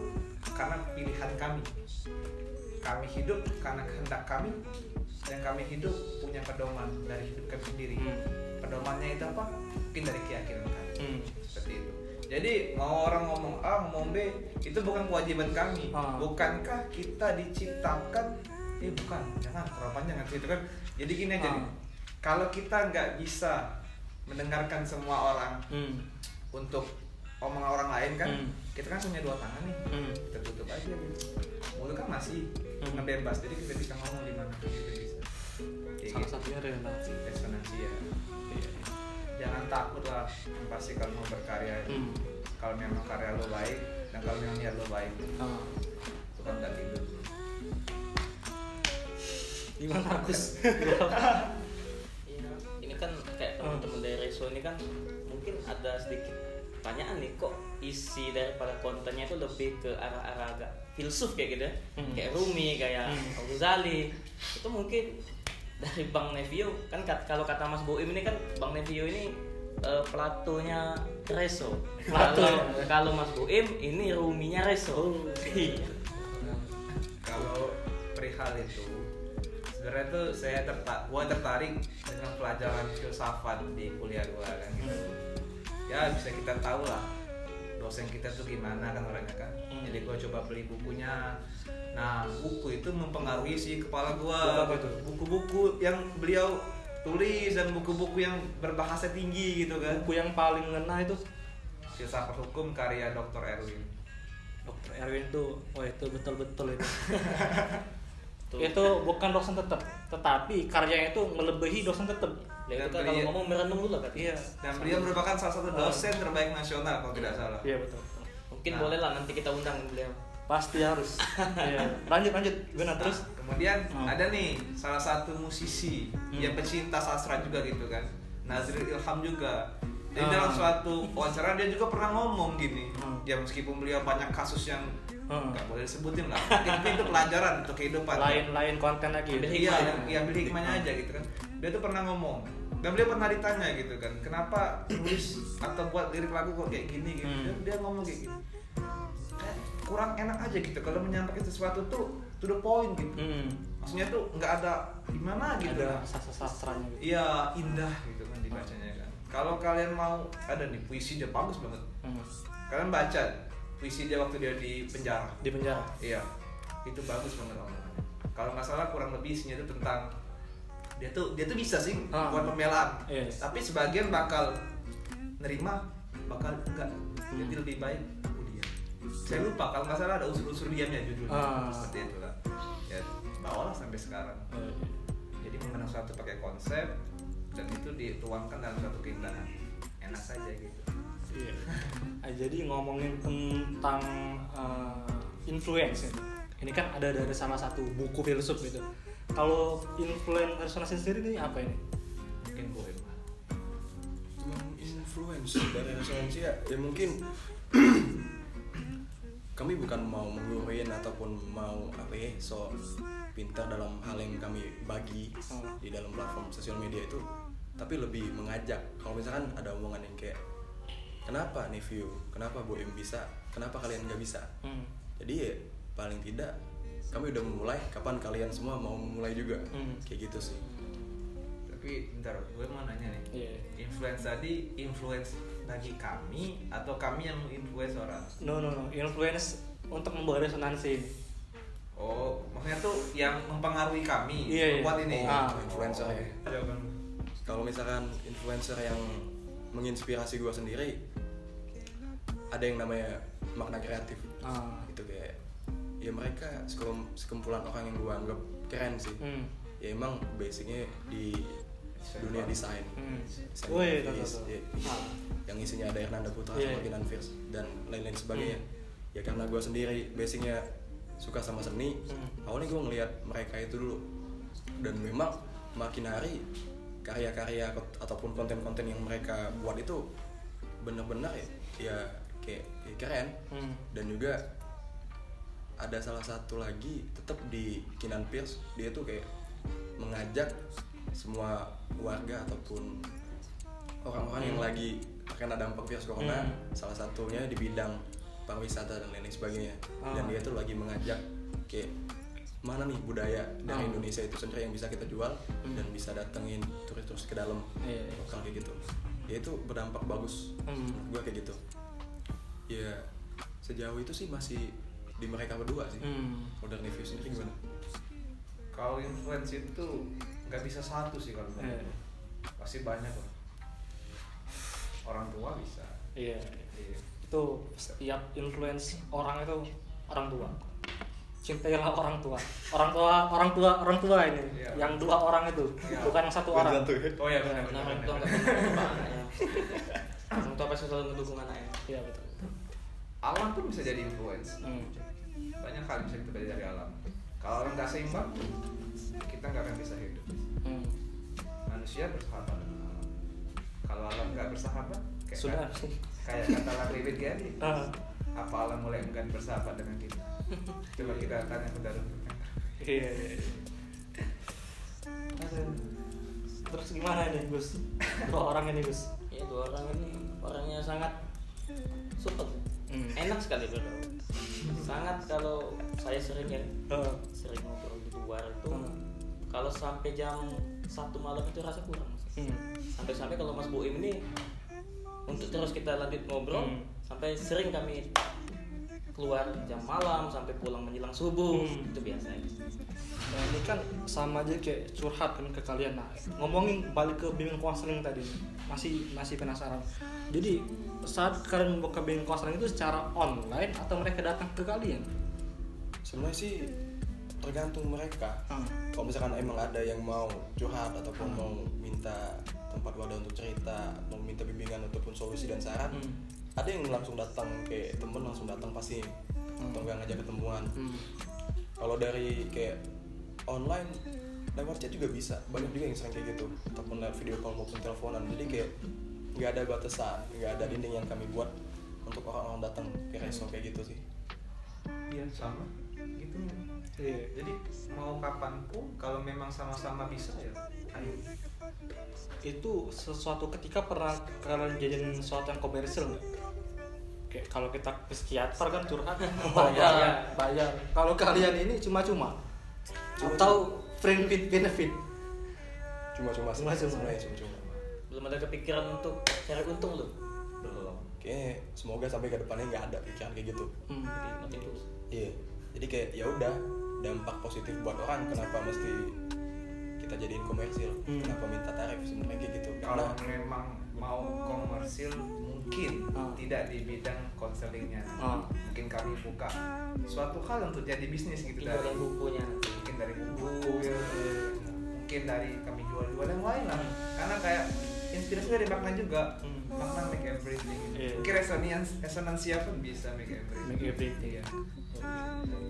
[SPEAKER 2] karena pilihan kami. Kami hidup karena kehendak kami. Dan kami hidup punya pedoman dari hidup kami sendiri. Pedomannya itu apa? Mungkin dari keyakinan kami. Seperti itu. Jadi mau orang ngomong A, ngomong B, itu bukan kewajiban kami. Bukankah kita diciptakan? Bukan, jangan terlalu panjang nanti itu kan. Jadi gini aja nih. Kalau kita nggak bisa mendengarkan semua orang untuk omongan orang lain kan, kita kan punya 2 tangan nih. Kita tutup aja gitu. Mulut kan masih ngebebas, jadi kita bisa ngomong di mana pun kita bisa.
[SPEAKER 1] Salah satunya resonansi
[SPEAKER 2] ya. Jangan takut lah, pasti kalau mau berkarya. Kalau memang karya lo baik dan kalau memang niat lo baik, Tuhan gak tidur.
[SPEAKER 1] Gimana Agus?
[SPEAKER 4] Iya, ini kan kayak teman-teman dari Reso ini kan mungkin ada sedikit pertanyaan nih, kok isi daripada kontennya itu lebih ke arah-arah agak filsuf kayak gitu ya, kayak Rumi, kayak Al-Ghazali. Itu mungkin dari Bang Nevio kan kalau kata Mas Boim ini kan Bang Nevio ini Platonya Reso. Kalau Mas Boim ini Ruminya Reso.
[SPEAKER 2] Kalau perihal itu sebenarnya tuh gua tertarik dengan pelajaran filsafat di kuliah gua kan gitu. Ya bisa kita tahu lah dosen kita tuh gimana kan orangnya kan. Jadi gua coba beli bukunya. Nah, buku itu mempengaruhi si kepala gua. Buku-buku yang beliau tulis dan buku-buku yang berbahasa tinggi gitu kan.
[SPEAKER 1] Buku yang paling ngena itu
[SPEAKER 2] Filsafat Hukum karya Dr. Erwin.
[SPEAKER 1] Dr. Erwin tuh, itu betul-betul itu. Itu bukan dosen tetap, tetapi karyanya itu melebihi dosen tetap.
[SPEAKER 4] Ya, itu kalau ngomong merenung dulu kan.
[SPEAKER 1] Iya.
[SPEAKER 2] Dan beliau merupakan salah satu dosen terbaik nasional kalau tidak salah.
[SPEAKER 1] Iya betul.
[SPEAKER 4] Mungkin boleh lah nanti kita undang beliau.
[SPEAKER 1] Pasti harus. Iya. Lanjut. Gimana terus?
[SPEAKER 2] Kemudian ada nih salah satu musisi yang pecinta sastra juga gitu kan, Nazril Ilham juga. Jadi dalam suatu wawancara dia juga pernah ngomong gini. Ya meskipun beliau banyak kasus yang nggak boleh disebutin lah, mungkin itu pelajaran untuk kehidupan.
[SPEAKER 1] Lain konten lagi.
[SPEAKER 2] Iya, yang ambil hikmahnya aja gitu kan. Dia tuh pernah ngomong. Dan beliau pernah ditanya gitu kan, kenapa nulis atau buat lirik lagu kok kayak gini gitu. Dia ngomong kayak gini. Kurang enak aja gitu kalau menyampaikan sesuatu tuh to the point gitu. Maksudnya tuh nggak ada gimana gitu.
[SPEAKER 1] Ada sastranya gitu.
[SPEAKER 2] Iya, indah gitu kan dibacanya kan. Kalau kalian mau ada nih puisi dia bagus banget. Kalian baca puisi dia waktu dia di penjara.
[SPEAKER 1] Di penjara.
[SPEAKER 2] Iya. Itu bagus banget omongannya. Kalau nggak salah kurang lebih isinya itu tentang dia tuh bisa sih buat pembelaan.
[SPEAKER 1] Yes.
[SPEAKER 2] Tapi sebagian bakal nerima, bakal enggak. Jadi lebih baik aku diam. Saya lupa kalau nggak salah ada unsur-unsur diamnya judulnya. Seperti itulah. Ya, bawalah sampai sekarang. Jadi mengenal sesuatu pakai konsep dan itu dituangkan dalam satu keindahan. Enak saja gitu.
[SPEAKER 1] Iya. Jadi ngomongin tentang influence ini kan ada dari salah satu buku filsuf gitu. Kalau influence resonansi sendiri ini apa ini?
[SPEAKER 2] Mungkin boleh.
[SPEAKER 3] Influence dari resonansi ya mungkin kami bukan mau mengguruin ataupun mau so pintar dalam hal yang kami bagi di dalam platform sosial media itu, tapi lebih mengajak. Kalau misalkan ada omongan yang kayak kenapa Nevio, kenapa Boim bisa, kenapa kalian nggak bisa, jadi ya paling tidak kami udah memulai, kapan kalian semua mau memulai juga, kayak gitu sih.
[SPEAKER 2] Tapi bentar, gue mau nanya nih.
[SPEAKER 1] Iya.
[SPEAKER 2] Influence tadi influence bagi kami atau kami yang influence orang?
[SPEAKER 1] No, influence untuk membawa resonansi.
[SPEAKER 2] Oh, maksudnya tuh yang mempengaruhi kami
[SPEAKER 1] Iya,
[SPEAKER 2] buat
[SPEAKER 1] iya.
[SPEAKER 2] ini.
[SPEAKER 3] Influencer ya.
[SPEAKER 2] Jawaban.
[SPEAKER 3] Kalau misalkan influencer yang menginspirasi gue sendiri, ada yang namanya makna kreatif. Itu kayak ya mereka sekumpulan orang yang gue anggap keren sih. Ya emang basicnya di dunia desain. Desain
[SPEAKER 1] Wih,
[SPEAKER 3] grafis,
[SPEAKER 1] tahu.
[SPEAKER 3] ya. Yang isinya ada Hernanda Putra
[SPEAKER 1] Iya.
[SPEAKER 3] sama Kinan Fierce dan lain-lain sebagainya. Ya karena gue sendiri basicnya suka sama seni, awalnya gue ngelihat mereka itu dulu, dan memang makin hari karya-karya ataupun konten-konten yang mereka buat itu benar-benar ya kayak keren. Dan juga ada salah satu lagi tetap di Kinan Fierce, dia tuh kayak mengajak semua warga ataupun orang-orang yang lagi terkena dampak virus corona, salah satunya di bidang pariwisata dan lain sebagainya. Dan dia tuh lagi mengajak kayak mana nih budaya dari Indonesia itu sendiri yang bisa kita jual dan bisa datengin turis-turis ke dalam lokal kayak gitu. Ya itu berdampak bagus menurut gue kayak gitu. Ya sejauh itu sih masih di mereka berdua sih. Modern Review sendiri gimana?
[SPEAKER 2] Kalau influence itu nggak bisa satu sih kalau menurut gue. Pasti banyak lah. Orang tua bisa.
[SPEAKER 1] Iya.
[SPEAKER 2] Iya.
[SPEAKER 1] Itu setiap influence orang itu orang tua. Cintailah orang tua. Orang tua ini.
[SPEAKER 2] Iya.
[SPEAKER 1] Yang dua orang itu, bukan yang satu orang.
[SPEAKER 2] Oh iya benar.
[SPEAKER 4] Nah, orang tua nggak pernah lupa anaknya. Orang tua pasti selalu mendukung anaknya.
[SPEAKER 1] Iya betul.
[SPEAKER 2] Alam pun bisa jadi influence. Banyak hal bisa kita belajar dari alam. Kalau alam nggak seimbang, kita nggak akan bisa hidup. Manusia bersahabat dengan alam. Kalau alam nggak bersahabat,
[SPEAKER 1] Sudah.
[SPEAKER 2] kayak kata David Gary, apa alam mulai enggan bersahabat dengan kita? Coba kita tanya ke Darun.
[SPEAKER 1] Iya. Terus gimana nih Gus? Dua orang ini Gus.
[SPEAKER 4] Ya, dua orang ini orangnya sangat support. Enak sekali bergaul. Sangat, kalau saya sering sering ngobrol di luar itu, kalau sampai jam 1 malam itu rasa kurang. Sampai-sampai kalau Mas Boim ini untuk terus kita lanjut ngobrol, sampai sering kami keluar jam malam sampai pulang menjelang subuh. Itu biasa.
[SPEAKER 1] Nah, ini kan sama aja kayak curhat kan ke kalian. Nah, ngomongin balik ke bimbing konseling tadi, masih penasaran. Jadi saat kalian membuka bimbing konseling itu secara online atau mereka datang ke kalian?
[SPEAKER 3] Sebenarnya sih tergantung mereka. Kalau misalkan emang ada yang mau curhat ataupun mau minta tempat wadah untuk cerita, mau minta bimbingan ataupun solusi dan saran, ada yang langsung datang, kayak temen langsung datang pasti, atau nggak ngajak ketemuan. Kalau dari kayak online lewat chat juga bisa, banyak juga yang sering kayak gitu, ataupun lewat video call maupun teleponan. Jadi kayak nggak ada batasan, nggak ada dinding yang kami buat untuk orang-orang datang ke resto kayak gitu sih.
[SPEAKER 2] Iya sama, gitu.
[SPEAKER 1] Iya.
[SPEAKER 2] Jadi mau kapanpun, kalau memang sama-sama bisa ya, ayo.
[SPEAKER 1] Itu sesuatu ketika pernah kalian jadiin sesuatu yang komersil nggak? Kayak kalau kita ke psikiater kan curhat bayar. Kalau kalian ini cuma-cuma atau free with benefit?
[SPEAKER 3] Cuma-cuma sih, sebenarnya cuma-cuma.
[SPEAKER 4] Belum ada kepikiran untuk cari untung loh.
[SPEAKER 2] Belum.
[SPEAKER 3] Kayaknya semoga sampai ke depannya nggak ada pikiran kayak gitu.
[SPEAKER 4] Jadi makin terus.
[SPEAKER 3] Iya, jadi kayak ya udah, dampak positif buat orang, kenapa mesti kita jadiin komersil? Kenapa minta tarif sebenarnya kayak gitu?
[SPEAKER 2] Kalau
[SPEAKER 3] Karena
[SPEAKER 2] memang mau komersil mungkin tidak di bidang konselingnya. Mungkin kami buka suatu hal untuk jadi bisnis gitu,
[SPEAKER 4] Tinggal
[SPEAKER 2] dari
[SPEAKER 4] bukunya.
[SPEAKER 2] mungkin dari buku ya, mungkin dari kami jual-jual yang lain lah. Karena kayak inspirasi dari makna juga. Makna make everything. Mungkin resonansi pun bisa make everything.
[SPEAKER 1] Make everything.
[SPEAKER 2] Iya.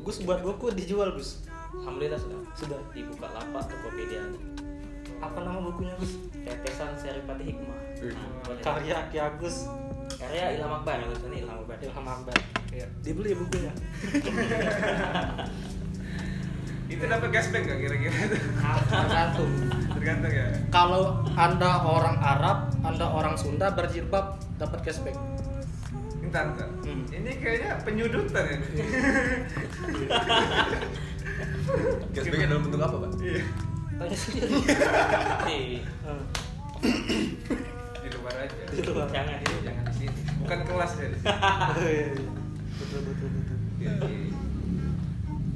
[SPEAKER 1] Gus buat buku dijual Gus.
[SPEAKER 4] Alhamdulillah
[SPEAKER 1] Sudah.
[SPEAKER 4] dibuka lapak Tokopedia.
[SPEAKER 1] Apa nama bukunya Gus?
[SPEAKER 4] Tetesan Seripati Hikmah. Boleh.
[SPEAKER 1] Karya Ki Agus
[SPEAKER 4] Karya Ilham Akbar, tulisannya Ilham Akbar.
[SPEAKER 1] Ilham Akbar. Iya. Dibeli bukunya.
[SPEAKER 2] Itu dapat cashback nggak kira-kira?
[SPEAKER 1] Tergantung.
[SPEAKER 2] Tergantung ya.
[SPEAKER 1] Kalau Anda orang Arab, Anda orang Sunda berjilbab dapat cashback.
[SPEAKER 2] Bentar. Ini kayaknya penyudutan ya.
[SPEAKER 3] cashbacknya dalam bentuk apa, Pak?
[SPEAKER 2] Iya.
[SPEAKER 1] Tanya sendiri.
[SPEAKER 4] Iya.
[SPEAKER 2] Di luar aja.
[SPEAKER 1] Di luar.
[SPEAKER 4] Jangan di
[SPEAKER 2] Jangan di sini. Bukan kelas ya di sini.
[SPEAKER 1] Oh, iya, iya. Betul.
[SPEAKER 2] Oke.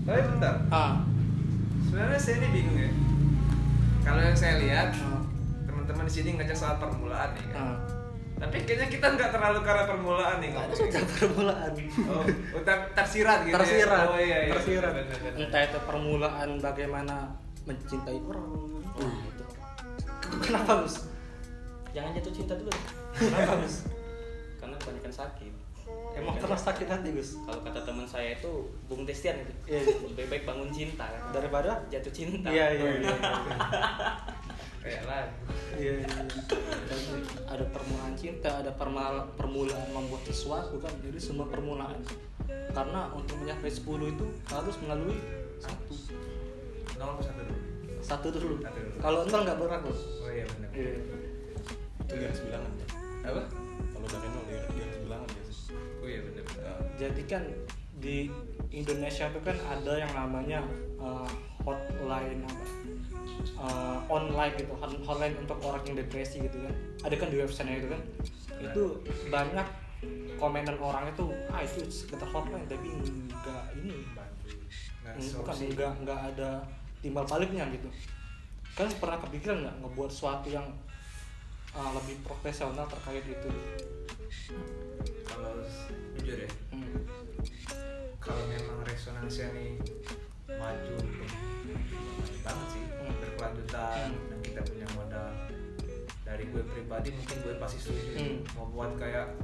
[SPEAKER 2] Tapi bentar. Sebenarnya saya ini bingung ya. Kalau yang saya lihat teman-teman di sini ngajak soal permulaan nih kan. Tapi kayaknya kita nggak terlalu karena permulaan nih ngomongnya.
[SPEAKER 1] Sudah permulaan.
[SPEAKER 2] Oh, tersirat gitu
[SPEAKER 1] Tersirat.
[SPEAKER 2] ya. Oh iya.
[SPEAKER 1] Tersirat.
[SPEAKER 2] Benar.
[SPEAKER 1] Entah itu permulaan bagaimana mencintai orang. Itu. Kenapa, Gus?
[SPEAKER 4] Jangan jatuh cinta dulu.
[SPEAKER 1] Kenapa, Gus?
[SPEAKER 4] Karena kebanyakan sakit.
[SPEAKER 1] Emang pernah sakit hati, Gus?
[SPEAKER 4] Kalau kata teman saya itu Bung Destian itu.
[SPEAKER 1] Iya.
[SPEAKER 4] Lebih baik bangun cinta
[SPEAKER 1] Daripada
[SPEAKER 4] jatuh cinta.
[SPEAKER 1] Iya.
[SPEAKER 2] Kayak lagu.
[SPEAKER 1] Iya. Dan ada permulaan cinta, ada permulaan membuat sesuatu kan. Jadi semua permulaan. Karena untuk mencapai 10 itu harus melalui satu.
[SPEAKER 2] Nomor satu dulu.
[SPEAKER 1] Satu dulu.
[SPEAKER 2] Satu dulu.
[SPEAKER 1] Kalau entar nggak berat, Gus.
[SPEAKER 2] Oh iya benar.
[SPEAKER 1] Iya.
[SPEAKER 3] Itu garis bilangan ya.
[SPEAKER 2] Apa?
[SPEAKER 3] Kalau dari nol garis bilangan ya sih.
[SPEAKER 2] Oh iya benar.
[SPEAKER 1] Jadi kan di Indonesia itu kan ada yang namanya hotline apa? Online gitu, hotline untuk orang yang depresi gitu kan. Ada kan di website itu kan. Itu banyak komenan orang itu, itu sekitar hotline tapi enggak ini. Bukan enggak ada timbal baliknya gitu. Kan pernah kepikiran nggak ngebuat sesuatu yang lebih profesional terkait itu?
[SPEAKER 2] Kalau jujur ya, kalau memang resonansinya nih maju banget sih, berkelanjutan dan kita punya modal. Dari gue pribadi mungkin gue pasti setuju mau buat kayak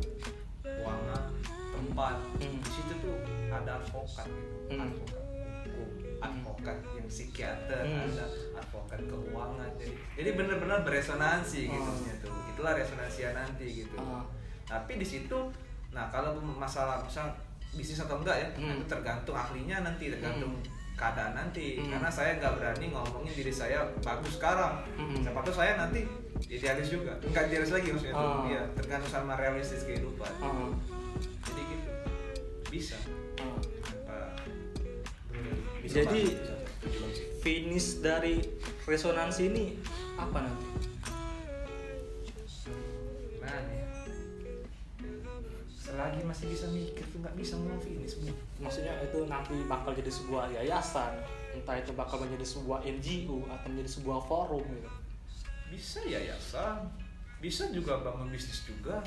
[SPEAKER 2] ruangan tempat di situ tuh ada advokat gitu, advokat hukum, advokat yang psikiater, ada advokat keuangan, jadi benar-benar beresonansi gitu tuh. Itulah resonansia nanti gitu. Tapi di situ, nah kalau masalah misal bisnis atau enggak ya, itu tergantung ahlinya nanti, tergantung keadaan nanti. Karena saya nggak berani ngomongin diri saya bagus sekarang. Siapa tahu saya nanti idealis juga, nggak idealis lagi maksudnya tuh. Iya, tergantung sama realistis kehidupan. Jadi gitu bisa.
[SPEAKER 1] Jadi finish dari resonansi ini apa nanti?
[SPEAKER 2] Gimana ya? Selagi masih bisa mikir tuh nggak bisa mau finish Bu.
[SPEAKER 1] Maksudnya itu nanti bakal jadi sebuah yayasan, entah itu bakal menjadi sebuah NGO atau menjadi sebuah forum gitu.
[SPEAKER 2] Bisa yayasan, bisa juga bangun bisnis juga.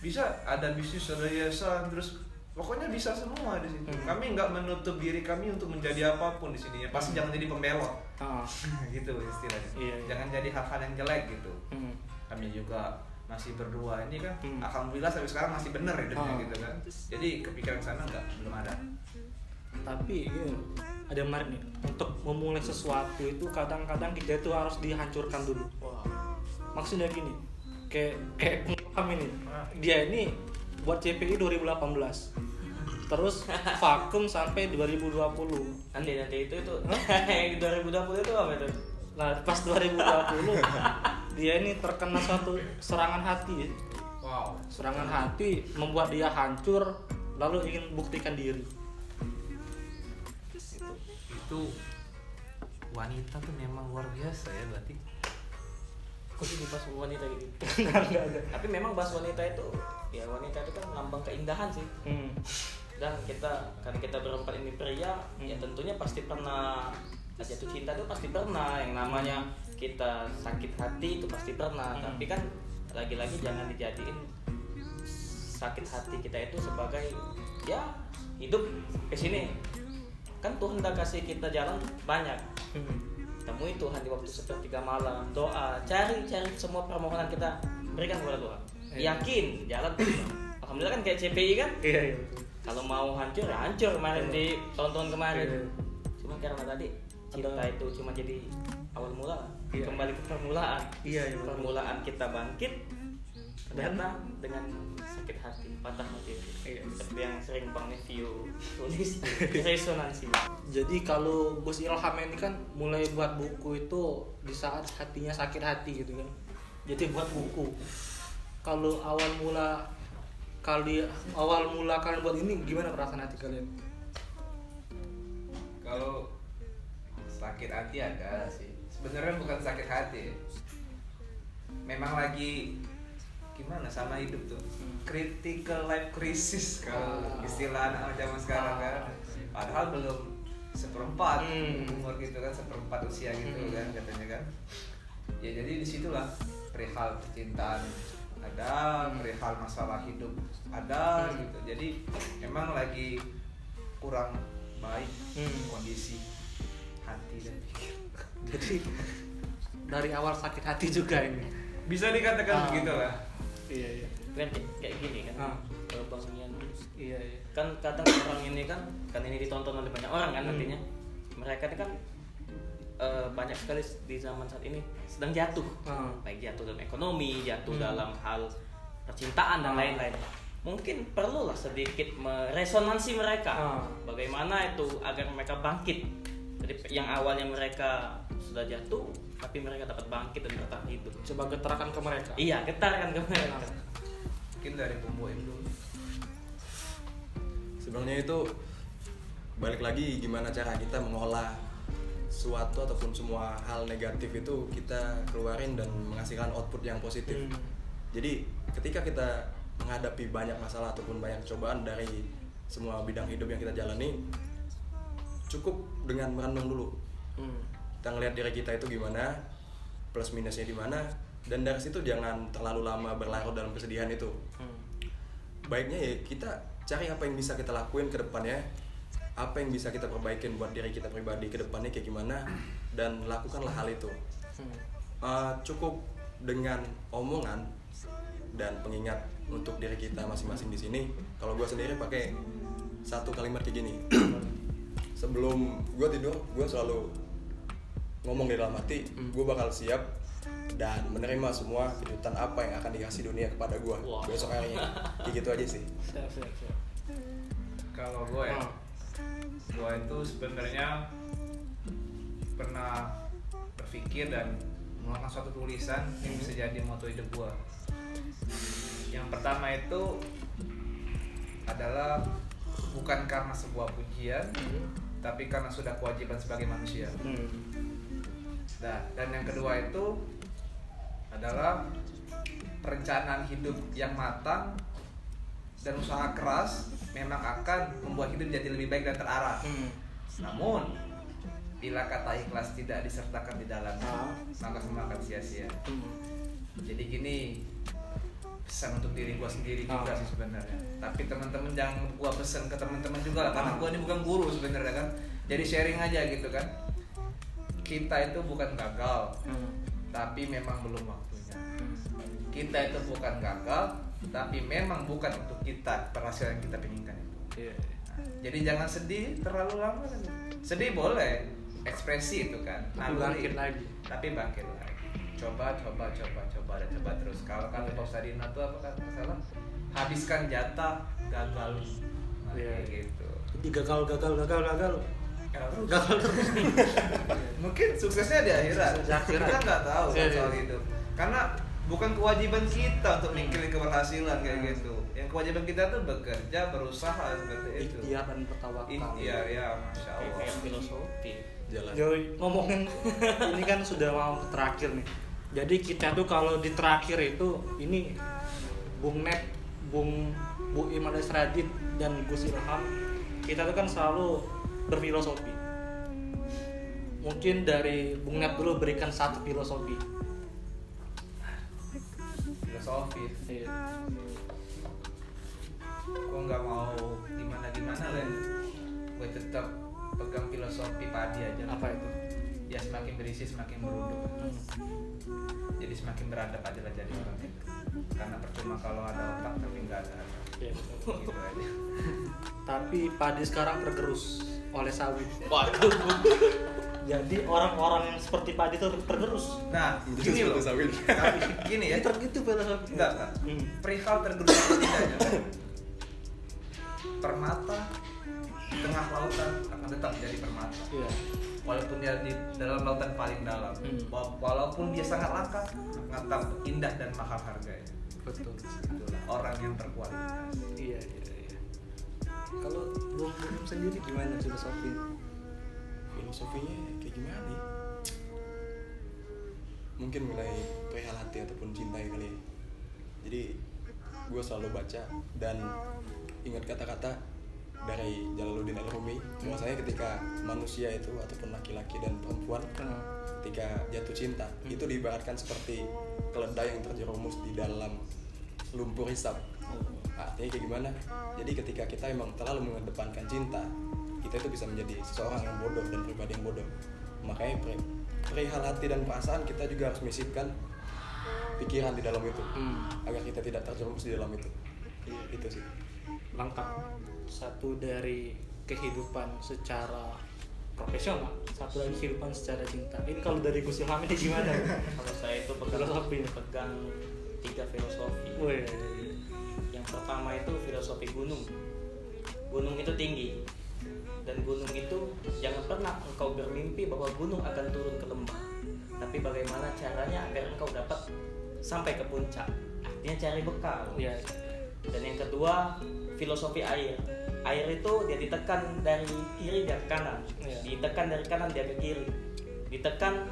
[SPEAKER 2] Bisa ada bisnis, ada yayasan, terus pokoknya bisa semua di situ. Kami nggak menutup diri kami untuk menjadi apapun di sini. Pasti jangan jadi pembelot. Gitu istilahnya.
[SPEAKER 1] Iya.
[SPEAKER 2] Jangan jadi hal-hal yang jelek gitu. Kami juga masih berdua ini kan, alhamdulillah sampai sekarang masih bener hidupnya gitu kan. Jadi kepikiran sana belum ada.
[SPEAKER 1] Tapi ada yang menarik nih, untuk memulai sesuatu itu kadang-kadang kita itu harus dihancurkan dulu. Maksudnya gini, kayak kami nih, dia ini buat CPI 2018, terus vakum sampai 2020.
[SPEAKER 4] Nanti itu yang 2020 itu apa itu?
[SPEAKER 1] Nah pas 2020 dia ini terkena suatu serangan hati.
[SPEAKER 2] Wow.
[SPEAKER 1] Serangan hati membuat dia hancur, lalu ingin buktikan diri.
[SPEAKER 2] Itu wanita tuh memang luar biasa ya berarti.
[SPEAKER 4] Kok sih dibahas wanita gitu?
[SPEAKER 1] Enggak.
[SPEAKER 4] Tapi memang bahas wanita itu, ya wanita itu kan lambang keindahan sih. Dan karena kita berempat ini pria, ya tentunya pasti pernah jatuh cinta itu pasti pernah. Yang namanya kita sakit hati itu pasti pernah. Tapi kan lagi-lagi jangan dijadiin sakit hati kita itu sebagai ya hidup ke sini. Kan Tuhan udah kasih kita jalan banyak. Temui Tuhan di waktu sepertiga malam, doa, cari semua permohonan kita berikan kepada Tuhan. Yakin jalan Tuhan. Alhamdulillah kan kayak CPI kan.
[SPEAKER 1] Iya.
[SPEAKER 4] Kalau mau hancur ya hancur kemarin di tahun-tahun kemarin. Cuma karena tadi cinta itu cuma jadi awal mula. Kembali ke permulaan. Permulaan kita bangkit ternyata dengan sakit hati, patah hati. Seperti yang sering Bang Nevio tulis resonansi.
[SPEAKER 1] Jadi kalau Gus Ilham ini kan mulai buat buku itu di saat hatinya sakit hati gitu kan. Jadi buat buku. Kalau awal mula kalian buat ini gimana perasaan hati kalian?
[SPEAKER 2] Kalau sakit hati ada sih. sebenarnya bukan sakit hati. Memang lagi gimana sama hidup tuh, critical life crisis kalau istilah anak zaman sekarang kan. Padahal belum seperempat umur gitu kan, seperempat usia gitu kan katanya kan. Ya jadi disitulah perihal percintaan ada, perihal masalah hidup ada gitu. Jadi memang lagi kurang baik kondisi hati dan pikir.
[SPEAKER 1] Jadi dari awal sakit hati juga ini.
[SPEAKER 2] Bisa dikatakan begitu lah.
[SPEAKER 1] Iya.
[SPEAKER 4] Kan kayak gini kan. Bang Yan.
[SPEAKER 1] Iya.
[SPEAKER 4] Kan kadang orang ini kan ini ditonton oleh banyak orang kan nantinya. Mereka ini kan banyak sekali di zaman saat ini sedang jatuh. Baik jatuh dalam ekonomi, jatuh dalam hal percintaan dan lain-lain. Mungkin perlulah sedikit meresonansi mereka. Bagaimana itu agar mereka bangkit. Jadi yang awalnya mereka sudah jatuh, tapi mereka dapat bangkit dan bertahan hidup.
[SPEAKER 1] Coba getarkan ke mereka.
[SPEAKER 4] Iya, getarkan ke mereka.
[SPEAKER 2] Mungkin dari Bumbu M dulu.
[SPEAKER 3] Sebenarnya itu balik lagi gimana cara kita mengolah suatu ataupun semua hal negatif itu kita keluarin dan menghasilkan output yang positif. Jadi ketika kita menghadapi banyak masalah ataupun banyak cobaan dari semua bidang hidup yang kita jalani, cukup dengan merenung dulu. Kita ngelihat diri kita itu gimana, plus minusnya di mana, dan dari situ jangan terlalu lama berlarut dalam kesedihan itu. Baiknya ya kita cari apa yang bisa kita lakuin ke depannya, apa yang bisa kita perbaikin buat diri kita pribadi ke depannya kayak gimana, dan lakukanlah hal itu. Cukup dengan omongan dan pengingat untuk diri kita masing-masing di sini. Kalau gue sendiri pakai satu kalimat kayak gini. Sebelum gue tidur, gue selalu ngomong di dalam hati, gue bakal siap dan menerima semua kejutan apa yang akan dikasih dunia kepada gue besok harinya. Kayak gitu aja sih.
[SPEAKER 1] Siap.
[SPEAKER 2] Kalau gue ya, gue itu sebenarnya pernah berpikir dan melakukan suatu tulisan yang bisa jadi moto hidup gue. Yang pertama itu adalah bukan karena sebuah pujian, tapi karena sudah kewajiban sebagai manusia. Dan yang kedua itu adalah perencanaan hidup yang matang dan usaha keras memang akan membuat hidup jadi lebih baik dan terarah. Namun bila kata ikhlas tidak disertakan di dalamnya, maka semua akan sia-sia. Jadi gini, pesan untuk diri gua sendiri juga sih sebenarnya. Tapi teman-teman jangan gua pesan ke teman-teman juga lah, karena gua ini bukan guru sebenarnya kan. Jadi sharing aja gitu kan. Kita itu bukan gagal, tapi memang belum waktunya. Kita itu bukan gagal, tapi memang bukan untuk kita berhasil yang kita inginkan itu. Nah, jadi jangan sedih terlalu lama. Sedih boleh, ekspresi itu kan.
[SPEAKER 1] Bangkit lagi.
[SPEAKER 2] Tapi bangkit lagi. Coba dan coba terus. Kalau kata Pak Sadina itu apa kan masalah? Habiskan jatah, gagal. Nah, kayak gitu.
[SPEAKER 1] Jadi gagal.
[SPEAKER 2] Gagal terus. Mungkin suksesnya di akhirat. Kita nggak tahu soal itu. Karena bukan kewajiban kita untuk mikirin keberhasilan kayak gitu. Yang kewajiban kita tuh bekerja, berusaha seperti itu.
[SPEAKER 1] Ikhtiar dan bertawakal.
[SPEAKER 2] Ikhtiar ya, masya Allah.
[SPEAKER 4] Kayak filosofi.
[SPEAKER 3] Jalan.
[SPEAKER 1] Yoi, ngomongin ini kan sudah mau terakhir nih. Jadi kita tuh kalau di terakhir itu ini Bung Net, Bu Imad Radit dan Gus Ilham, kita tuh kan selalu berfilosofi. Mungkin dari Bung Net dulu berikan satu filosofi.
[SPEAKER 2] Filosofi.
[SPEAKER 1] Iya.
[SPEAKER 2] Gue nggak mau gimana Len. Gue tetap pegang filosofi padi aja.
[SPEAKER 1] Apa itu?
[SPEAKER 2] Ya semakin berisi semakin merunduk. Jadi semakin beradab aja lah jadi orang itu. Karena percuma kalau ada otak tapi nggak ada adab.
[SPEAKER 1] Iya, betul.
[SPEAKER 2] Gitu aja.
[SPEAKER 1] Tapi padi sekarang tergerus oleh sawit.
[SPEAKER 4] Waduh.
[SPEAKER 1] Jadi orang-orang yang seperti padi itu tergerus.
[SPEAKER 2] Nah, gini loh. Tapi gini ya.
[SPEAKER 1] Itu filosofi.
[SPEAKER 2] Enggak. Perihal tergerus atau tidaknya. Permata di tengah lautan akan tetap menjadi permata.
[SPEAKER 1] Iya.
[SPEAKER 2] Walaupun dia di dalam lautan paling dalam, walaupun dia sangat langka, akan tetap indah dan mahal harganya.
[SPEAKER 1] Betul.
[SPEAKER 2] Itulah orang yang berkualitas.
[SPEAKER 1] Iya. Kalau Bung sendiri gimana filosofi?
[SPEAKER 3] Filosofinya kayak gimana nih? mungkin mengenai perihal hati ataupun cinta kali ya. Jadi gue selalu baca dan ingat kata-kata dari Jalaluddin Al-Rumi bahwasanya ketika manusia itu ataupun laki-laki dan perempuan ketika jatuh cinta itu diibaratkan seperti keledai yang terjerumus di dalam lumpur hisab. Artinya kayak gimana? Jadi ketika kita emang terlalu mengedepankan cinta, kita itu bisa menjadi seseorang yang bodoh dan pribadi yang bodoh. Makanya perihal hati dan perasaan kita juga harus menyisipkan pikiran di dalam itu agar kita tidak terjerumus di dalam itu. Itu sih.
[SPEAKER 1] Lengkap. Satu dari kehidupan secara profesional, satu lagi kehidupan secara cinta. Ini kalau dari Gus Ilham ini gimana?
[SPEAKER 4] Kalau saya itu pegang 3 filosofi. Yang pertama itu filosofi gunung. Gunung itu tinggi, dan gunung itu jangan pernah engkau bermimpi bahwa gunung akan turun ke lembah, tapi bagaimana caranya agar engkau dapat sampai ke puncak. Artinya cari bekal. Dan yang kedua filosofi air. Air itu dia ditekan dari kiri dia ke kanan, ditekan dari kanan dia ke kiri, ditekan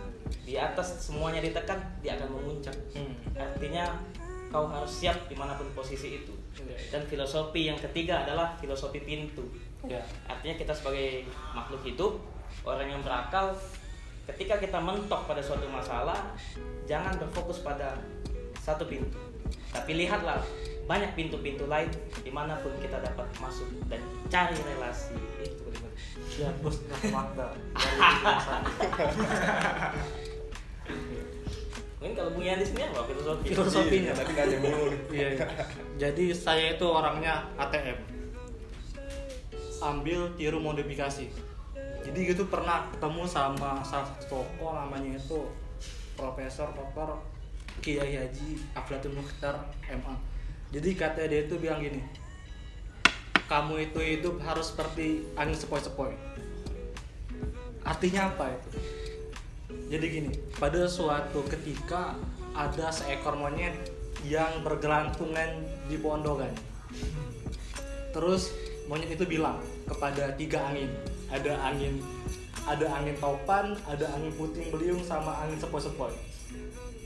[SPEAKER 4] di atas, semuanya ditekan, dia akan memuncak. Artinya kau harus siap dimanapun posisi itu. Dan filosofi yang ketiga adalah filosofi pintu. Artinya kita sebagai makhluk hidup, orang yang berakal, ketika kita mentok pada suatu masalah, jangan berfokus pada satu pintu, tapi lihatlah banyak pintu-pintu lain dimanapun kita dapat masuk dan cari relasi. Itu
[SPEAKER 1] Ya bos, makna.
[SPEAKER 4] Mungkin kalau Bung Yandi sendiri apa
[SPEAKER 1] Filosofinya.
[SPEAKER 3] Tapi nggak ada mulu.
[SPEAKER 1] Iya. Jadi saya itu orangnya ATM. Ambil tiru modifikasi. Jadi gitu pernah ketemu sama salah satu tokoh namanya itu Profesor Dr. Kiai Haji Aflatun Mukhtar MA. Jadi kata dia itu bilang gini, kamu itu hidup harus seperti angin sepoi-sepoi. Artinya apa itu? Jadi gini, pada suatu ketika ada seekor monyet yang bergelantungan di pondokan. Terus monyet itu bilang kepada 3 angin, ada angin topan, ada angin puting beliung, sama angin sepoi-sepoi.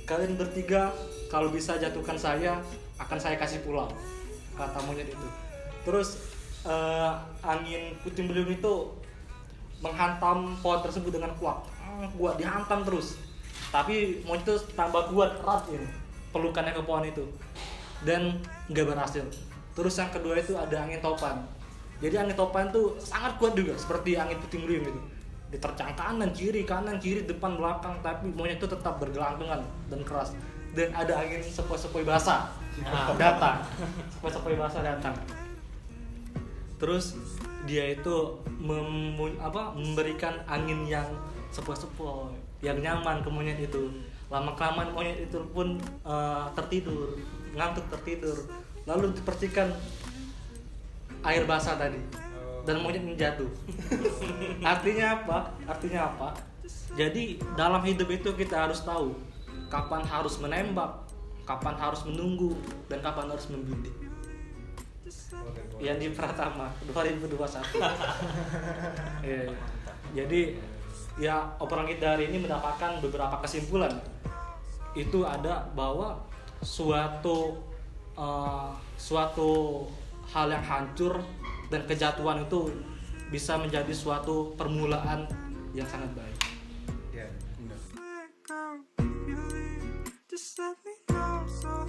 [SPEAKER 1] Kalian bertiga kalau bisa jatuhkan saya, akan saya kasih pulau, kata monyet itu. Terus angin puting beliung itu menghantam pohon tersebut dengan kuat, dihantam terus. Tapi monyet itu tambah kuat, erat ini pelukannya ke pohon itu, dan nggak berhasil. Terus yang kedua itu ada angin topan. Jadi angin topan itu sangat kuat juga, seperti angin puting beliung gitu. Diterjang kanan kiri depan belakang, tapi monyet itu tetap bergelantungan dan keras. Dan ada angin sepoi-sepoi basah datang, sepoi-sepoi basah datang. Terus dia itu memberikan angin yang sepoi-sepoi, yang nyaman ke monyet itu. Lama-kelamaan monyet itu pun ngantuk tertidur. Lalu dipercikan air basah tadi, dan monyet jatuh. Artinya apa? Jadi dalam hidup itu kita harus tahu kapan harus menembak, kapan harus menunggu, dan kapan harus membidik. Yandi Pratama 2021. Jadi ya obrolan kita hari ini mendapatkan beberapa kesimpulan. Itu ada bahwa suatu hal yang hancur dan kejatuhan itu bisa menjadi suatu permulaan yang sangat baik.
[SPEAKER 2] Ya.
[SPEAKER 5] Just let me know so